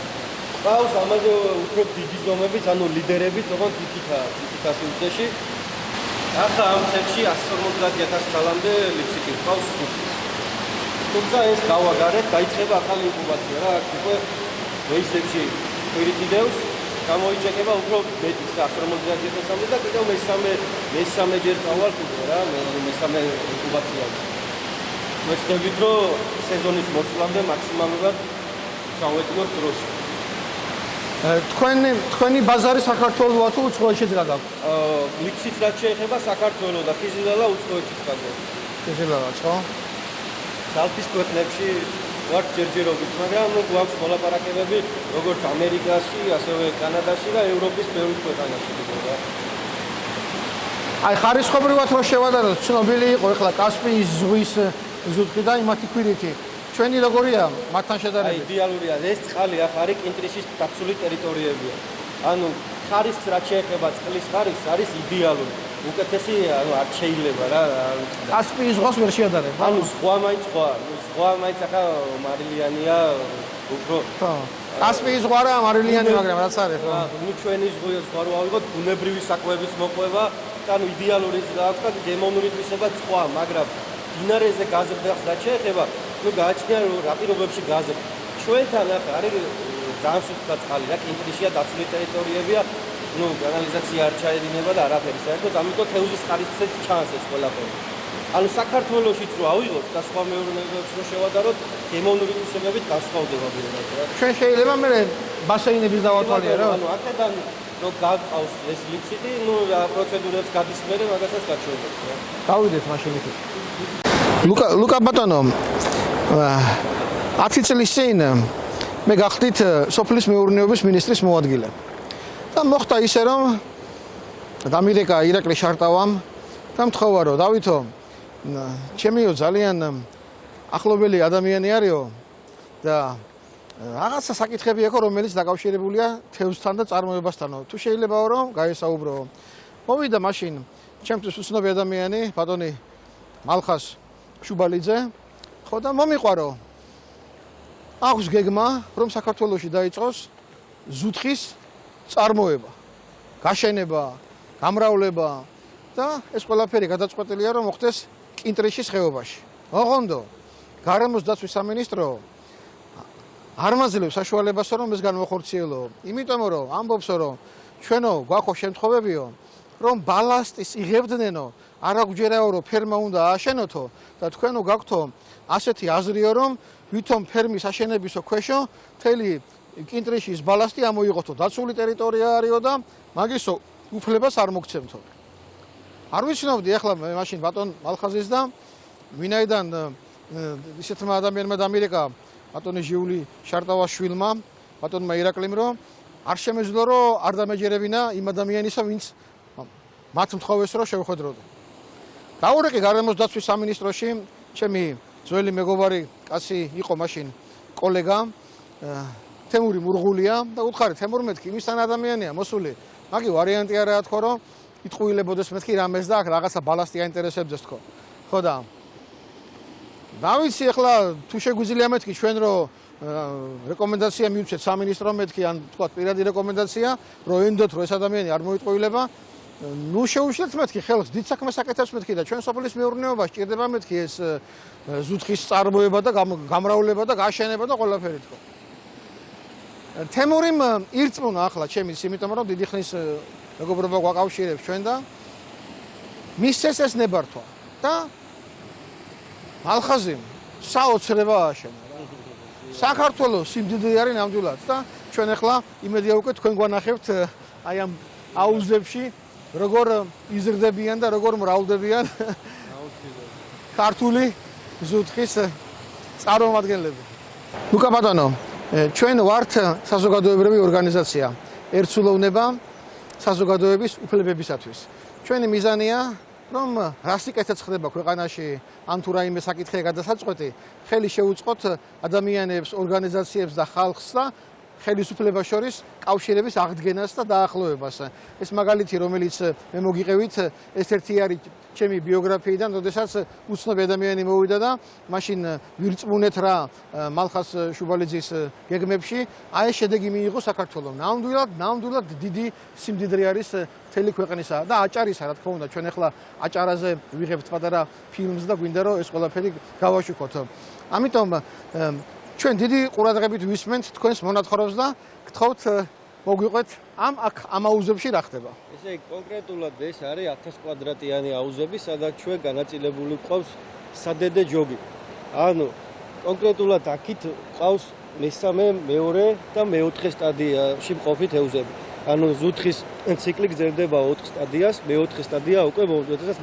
Speaker 6: ყავს ამაზე უფრო დიდი ზომებიც, ანუ ლიდერებიც, როგორც თითქა სივრცეში. ახლა ამ ცექში 150,000 წალამდე ლიფსიკი ყავს ზუთი. თუმცა ეს გავაგარეთ, დაიწყება ახალი ინკუბაცია რა. აქ უკვე ვეისებში კვირითიდევს გამოიჩეკება უფრო მეტი 150,000 და კიდევ მესამე ჯერ წავალ კიდე რა, მესამე ინკუბაციაზე. ვეცდებით რომ სეზონის მოსვლამდე მაქსიმალურად ჩავეტიოთ დროში.
Speaker 2: თქვენი ბაზარი საქართველოა თუ უცხოეთშიც გააქვს?
Speaker 6: ლიფსით რაც შეეხება საქართველოს და ხიზილალა უცხოეთშიც გააქვს.
Speaker 2: ხიზილალაც ხო?
Speaker 6: დალფის ქვეყნებში ვართ ჯერჯერობით, მაგრამ გვაქვს მოლაპარაკებები როგორც ამერიკაში, ასევე კანადაში და ევროპის ბევრ ქვეყანაში კიდევ.
Speaker 2: აი ხარისხობრივად რო შევადაროთ, ცნობილი იყო ეხლა კასპიის ზღვის ზუთი და იმათი კვირითი. ჩვენი როგორია მათთან შედარებით?
Speaker 6: აი იდეალურია, ეს წყალი ახ არის კინტრიშის დაცული ტერიტორიებია. ანუ ხარისხს რაც შეეხება წყლის ხარისხს არის იდეალური. უკეთესი ანუ არ შეიძლება რა.
Speaker 2: კასპიის ზღვას ვერ შეადარებ.
Speaker 6: ანუ ზღვა მაინც ახლა მარილიანია უფრო.
Speaker 2: ხო. კასპიის ზღვა რა მარილიანი, მაგრამ რაც არის ხო?
Speaker 6: ნუ ჩვენი ზღვა რო ავიღოთ ბუნებრივი საკვების მოყვება, ანუ იდეალური ზღვა და გემოვნური თვისება სხვა, მაგრამ დინარეზე გაზრდას რაც შეეხება, ნუ გააჩნია რომ რა პირობებში გაზრდა. ჩვენთან ახლა არის ძალიან სუფთა წყალი რა, კინტრიშია დაცული ტერიტორიებია. ნუ კანალიზაცია არ ჩაედინება და არაფერი. საერთოდ ამიტომ თევზის ხარისხიც ჩანს ეს ყველაფერი. ანუ საქართველოშიც რო ავიღოთ და სხვა მეურნეობებში რო შევადაროთ, გემოვნური თვისებებით განსხვავდება ბიოლოგია რა.
Speaker 2: ჩვენ შეიძლება მე ბასეინების დავათვალია რა.
Speaker 6: ანუ აქედან რო გაგყავს ეს ლიფსიტი, ნუ პროცედურებს გადის მერე მაგასაც გაჩვენებთ რა.
Speaker 2: გავიდეთ მაშინ იქ. ლუკა ბატონო 10 წლის წინ მე გახდით სოფლის მეურნეობის მინისტრის მოადგილე. და მოხდა ისე რომ დამირეკა ირაკლი შარტავამ და მთხოვა რომ დავითო ჩემიო ძალიან ახლობელი ადამიანი არისო და რაღაცა საკითხები აქვს რომელიც დაკავშირებულია თევზთან და წარმოებასთანო. თუ შეიძლებაო რომ გაესაუბრო. მოვიდა მაშინ ჩემთვის უცნობი ადამიანი ბატონი მალხას შუბალიძე ხო და მომიყვარო. აქვს გეგმა რომ საქართველოში დაიწყოს ზუთხის წარმოება, გაშენება, გამრავლება და ეს ყველაფერი გადაწყვეტილია რომ მოხდეს კინტრიშის ხეობაში. ოღონდ გარემოს დაცვის სამინისტრო არ მაძლევს საშუალებას რომ ეს განმოხორციელო. იმიტომ რომ ამბობს რომ ჩვენო გვაქვს შემთხვევებიო რომ ბალასტის იღებდნენო არა გვჯერაო რომ ფერმა უნდა ააშენოთო და თქვენო გაქვთო ასეთი აზრიო რომ ვითომ ფერმის აშენებისო ქვეშო მთელი კინტრიშის ბალასტი ამოიღოთო დაცული ტერიტორია არისო და მაგისო უფლებას არ მოგცემთო. არ ვიცნობდი ახლა მაშინ ბატონ მალხაზის და ვინაიდან ისეთმა ადამიანმა დამირეკა
Speaker 7: ბატონი ჟიული შარტავაშვილმა, ბატონმა ირაკლიმ, რომ არ შემეძლო რომ არ დამეჯერებინა იმ ადამიანისა, ვინც მათ მთხოვეს რომ შევხედროდო. დაურეკე გარემოს დაცვის სამინისტროში, ჩემი ძველი მეგობარი კაცი იყო მაშინ კოლეგა თემური მურღულია და უთხარი თემურ მეთქი იმისთან ადამიანია მოსული. მაგი ვარიანტი არაა თქო რომ იტყუილებოდეს მეთქი რამეს და აქ რაღაცა ბალასტი აინტერესებდეს თქო. ხო და დავიცი ახლა თუ შეგვიძლია მეთქი ჩვენ რომ რეკომენდაცია მივცეთ სამინისტრო მეთქი ან თქვა პირადი რეკომენდაცია რომ ენდოთ რომ ეს ადამიანი არ მოიტყუილება ნუ შეუშლეთ მეთქი ხელს დიდ საქმეს აკეთებს მეთქი და ჩვენ სოფლის მეურნეობა სჭირდება მეთქი ეს ზუთხის წარმოება და გამრავლება და გაშენება და ყველაფერი თქო. თემურიმ ირწმუნა ახლა ჩემის იმიტომ რომ დიდი ხნის მეგობრობა გვაკავშირებს ჩვენ და მისცეს ეს ნებართვა და ალხაზიმ საოცრება აშენა რა. საქართველოს სიმდიდრე არის ნამდვილად და ჩვენ ახლა იმედია უკვე თქვენ გვანახებთ აი ამ აუზებში როგორ იზრდებიან და როგორ მრავლდებიან ქართული ზუთხის წარმომადგენლები. ლუკა ბატონო, ჩვენ ვართ საზოგადოებრივი ორგანიზაცია ერთსულოვნება საზოგადოების უფლებებისათვის. ჩვენი მიზანია რომ რა სიკეთეც ხდება ქვეყანაში ან თუ რაიმე საკითხია გადასაწყვეტი, ხელი შეუწყოთ ადამიანებს, ორგანიზაციებს და ხალხს და ხელისუფლებას შორის კავშირების აღდგენას და დაახლოებას. ეს მაგალითი, რომელიც მე მოგიყევით, ეს ერთი არის ჩემი ბიოგრაფიიდან, როდესაც უცნობი ადამიანი მოვიდა და მაშინ ვირწმუნეთ რა მალხას შუბალიძის გეგმებში, აი ეს შედეგი მიიღო საქართველოს. ნამდვილად დიდი სიმდიდრე არის მთელი ქვეყნისა და აჭარისა, რა თქმა უნდა, ჩვენ ახლა აჭარაზე ვიღებთ პატარა ფილმს და გვინდა რომ ეს ყველაფერი გავაშუქოთ. ამიტომ ჩვენ დიდი ყურადღებით ვისმენთ თქვენს მონათხრობს და გთხოვთ მოგვიყვეთ ამ აუზებში რა ხდება.
Speaker 6: ესე კონკრეტულად ეს არის 1000 კვადრატიანი აუზები, სადაც ჩვენ განაწილებული გვყავს სადედე ჯოგი. ანუ კონკრეტულად აქით გვყავს მესამე, მეორე და მეოთხე სტადიაში მყოფი თევზები. ანუ ზუთხის ციკლი გრძელდება 4 სტადიას, მეოთხე სტადია უკვე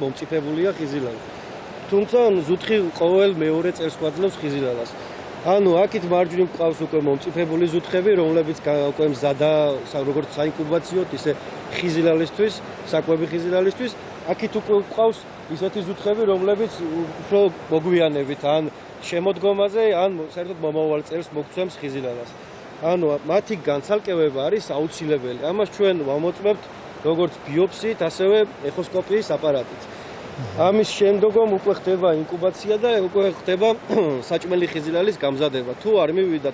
Speaker 6: მომწიფებულია ხიზილალა. თუმცა ზუთხი ყოველ მეორე წელს გვაძლევს ხიზილალას. ანუ აქით მარჯვნივ მყავს უკვე მომწიფებული ზუთხები, რომლებიც უკვე მზადა როგორც საინკუბაციოდ, ისე ხიზილალისთვის, საკვები ხიზილალისთვის. აქით უკვე მყავს ისეთი ზუთხები, რომლებიც უფრო მოგვიანებით ან შემოდგომაზე, ან საერთოდ მომავალ წელს მოგცემს ხიზილალას. ანუ მათი განცალკევება არის აუცილებელი. ამას ჩვენ ვამოწმებთ როგორც ბიოფსიით, ასევე ეხოსკოპიის აპარატით. ამის შემდგომ უკვე ხდება ინკუბაცია და უკვე ხდება საჭმელი ხიზილალის გამზადება. თუ არ მივიდა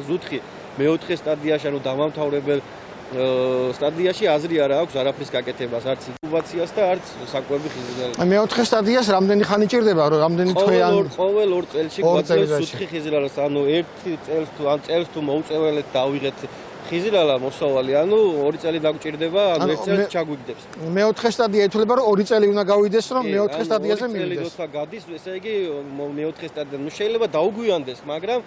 Speaker 6: ზუთხი მეოთხე სტადიაში, ანუ დამამთავრებელ სტადიაში აზრი არ აქვს არაფრის გაკეთებას, არც ინკუბაციას და არც საკვები ხიზილალის.
Speaker 7: მეოთხე სტადიას რამდენი ხანი ჭირდება, რომ რამდენი თვე ან
Speaker 6: ყოველ 2 წელში გვაძლევს ზუთხი ხიზილალას, ანუ 1 წელს თუ ან წელს თუ მოუწეველეთ დავიღეთ ხიზილალა მოსავალი, ანუ 2 წელი დაგვჭირდება, ანუ 1 წელს ჩაგვიგდებს.
Speaker 7: მეოთხე სტადია ითვლება, რომ 2 წელი უნდა გავიდეს, რომ მეოთხე სტადიაზე მივიდეს.
Speaker 6: როცა გადის, ესე იგი მეოთხე სტადია, ნუ შეიძლება დაუგვიანდეს, მაგრამ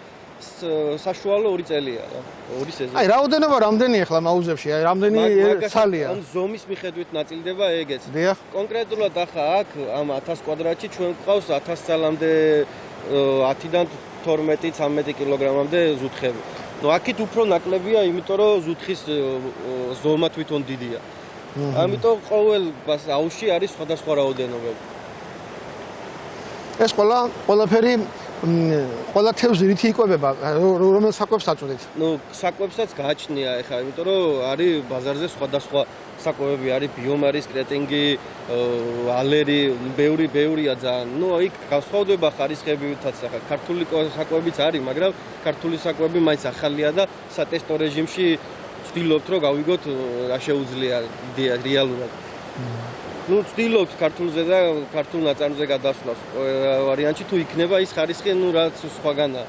Speaker 6: საშუალო 2 წელია რა, 2 სეზონი.
Speaker 7: აი, რაოდენობა რამდენი ახლა მაუზებში, აი, რამდენი ცალია?
Speaker 6: ან ზომის მიხედვით ნაწილდება ეგეც.
Speaker 7: დიახ.
Speaker 6: კონკრეტულად ახლა აქ ამ 1000 კვადრატში ჩვენ გვყავს 1000 წალამდე 10-დან 12-13 კილოგრამამდე ზუთხები. ნუ აქით უფრო ნაკლებია, იმიტომ რომ ზუთხის ზომა თვითონ დიდია. ამიტომ ყოველ აუზში არის სხვადასხვა რაოდენობები.
Speaker 7: ეს ყველაფერი ყველა თევზი რითი იკვებება, რომელ საკვებს აწვდით?
Speaker 6: ნუ საკვებსაც გააჩნია ეხლა, იმიტომ რომ არის ბაზარზე სხვადასხვა საკვებები, არის ბიომარის, კრეტინგი, ალერი, ბევრია ძალიან. ნუ იქ განსხვავდება ხარისხებითაც, ახლა ქართული საკვებიც არის, მაგრამ ქართული საკვები მაინც ახალია და სატესტო რეჟიმში ვცდილობთ რომ გავიგოთ რა შეუძლია რეალურად. ნუ ვცდილობთ ქართულზე და ქართულ ნაწარმზე გადასვლას ვარიანტში თუ იქნება ის ხარისხი, ნუ რაც სხვაგანაა.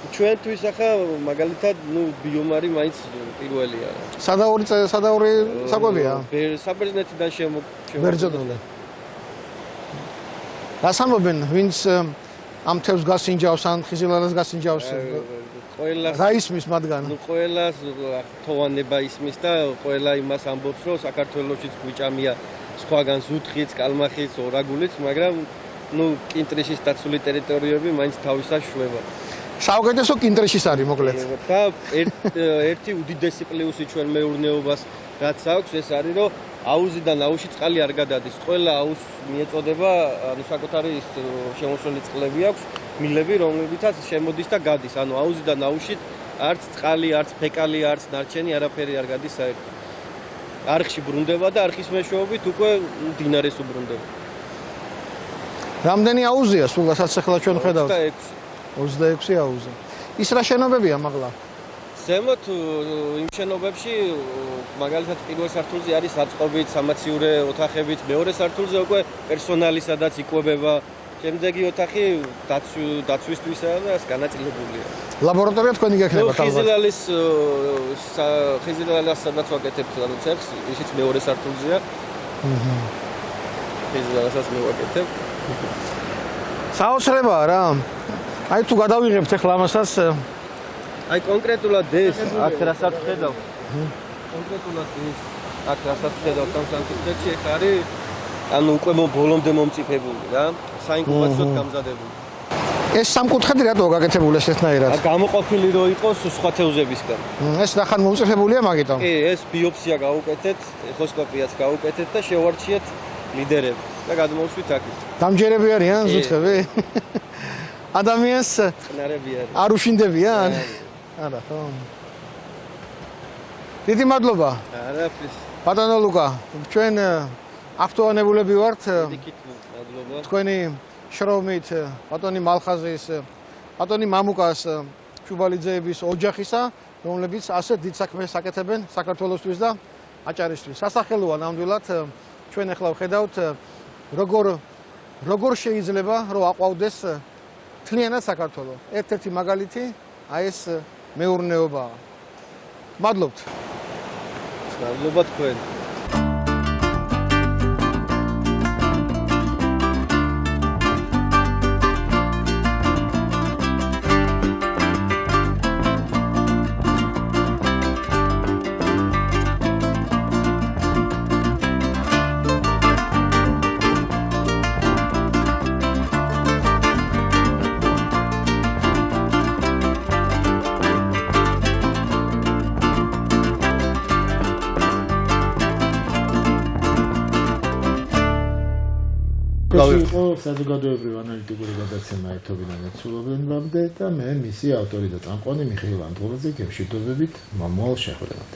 Speaker 6: ჩვენთვის ახლა მაგალითად, ნუ ბიომარი მაინც პირველია.
Speaker 7: სადაური საკვებია?
Speaker 6: საბერძნეთიდან
Speaker 7: ბერძნული. რას ამბობენ, ვინც ამ თევზს გასინჯავს ან ხიზილალას გასინჯავს?
Speaker 6: ყველას
Speaker 7: რა ისმის მათგან?
Speaker 6: ნუ ყველას თოვანება ისმის და ყველა იმას ამბობს, რომ საქართველოშიც გვიჭამია სხვაგან ზუთხიც, კალმახიც, ორაგულიც, მაგრამ ნუ კინტრიშის დაცული ტერიტორიები მაინც თავისას შვება.
Speaker 7: საუკეთესო კინტრეშის არის მოკლედ.
Speaker 6: და ერთი უდიდესი პლუსი ჩვენ მეურნეობას რაც აქვს ეს არის რომ აუზიდან აუზში წყალი არ გადადის. ყველა აუზს მიეწოდება ანუ საკუთარი შემოსული წყლები აქვს, მილები რომლებითაც შემოდის და გადის. ანუ აუზიდან აუზში არც წყალი, არც ფეკალი, არც ნარჩენი არაფერი არ გადის საერთოდ. არხში ბრუნდება და არხის მეშვეობით უკვე მდინარეს უბრუნდება.
Speaker 7: რამდენი აუზია სულ რასაც ახლა ჩვენ ხედავთ?
Speaker 6: 26.
Speaker 7: 26 აუზი. ის რა შენობებია მაღლა?
Speaker 6: ზემოთ იმ შენობებში მაგალითად პირველ სართულზე არის საწყობით, სამაციურე ოთახებით, მეორე სართულზე უკვე პერსონალი სადაც იკვებება. შემდეგი ოთახი დაცვისთვისა და განაწილებულია.
Speaker 7: ლაბორატორია თქვენი გექნებათ ალბათ.
Speaker 6: ხიზილალის სადაც ვაკეთებთ ანუ ცეხს, ისიც მეორე სართულზეა. ხიზილალისაც მივაკეთებ.
Speaker 7: საოცრებაა რა. აი თუ გადავიღებთ ახლა ამასაც
Speaker 6: აი კონკრეტულად ეს აქ რასაც ხედავ. კონკრეტულად ეს აქ რასაც ხედავ ამ სამკუთხედში ეს არის ანუ უკვე ბოლომდე მომწიფებული რა. საინკუბაციოდ გამზადებული.
Speaker 7: ეს სამკუთხედი რატო გაკეთებული ესეთნაირად?
Speaker 6: გამოყოფილი რო იყოს სხვა თევზებისგან.
Speaker 7: ეს ნახან მომწიფებულია მაგიტომ.
Speaker 6: კი, ეს ბიოფსია გავუკეთეთ, ეხოსკოპიაც გავუკეთეთ და შევარჩიეთ ლიდერები და გადმოვსვით აქეთ.
Speaker 7: დამჯერები არიან ზუთხები? ადამიანს
Speaker 6: წნარები არის.
Speaker 7: არ უშინდებიან? არა, ხო. დიდი მადლობა.
Speaker 6: არაფრის.
Speaker 7: ბატონო ლუკა, ჩვენ აქტუალნებულები ვართ
Speaker 6: მადლობა.
Speaker 7: თქვენი შრომით ბატონი მალხაზის, ბატონი მამუკას ჩუბალიძეების ოჯახისა, რომლებიც ასე დიდ საქმეს აკეთებენ საქართველოსთვის და აჭარისთვის. სასახელოა ნამდვილად ჩვენ ახლა ვხედავთ როგორ შეიძლება რომ აყვავდეს თლიანად საქართველო. ერთ-ერთი მაგალითი აი ეს მეურნეობაა. მადლობთ.
Speaker 6: მადლობა თქვენ.
Speaker 1: იყო საზოგადოებრივი ანალიტიკური გადაცემა ერთობიდან ერთსულობამდე და მე მისი ავტორი და წამყვანი მიხეილ ანდღურაძე გემშვიდობებით მომავალ შეხვედრამდე.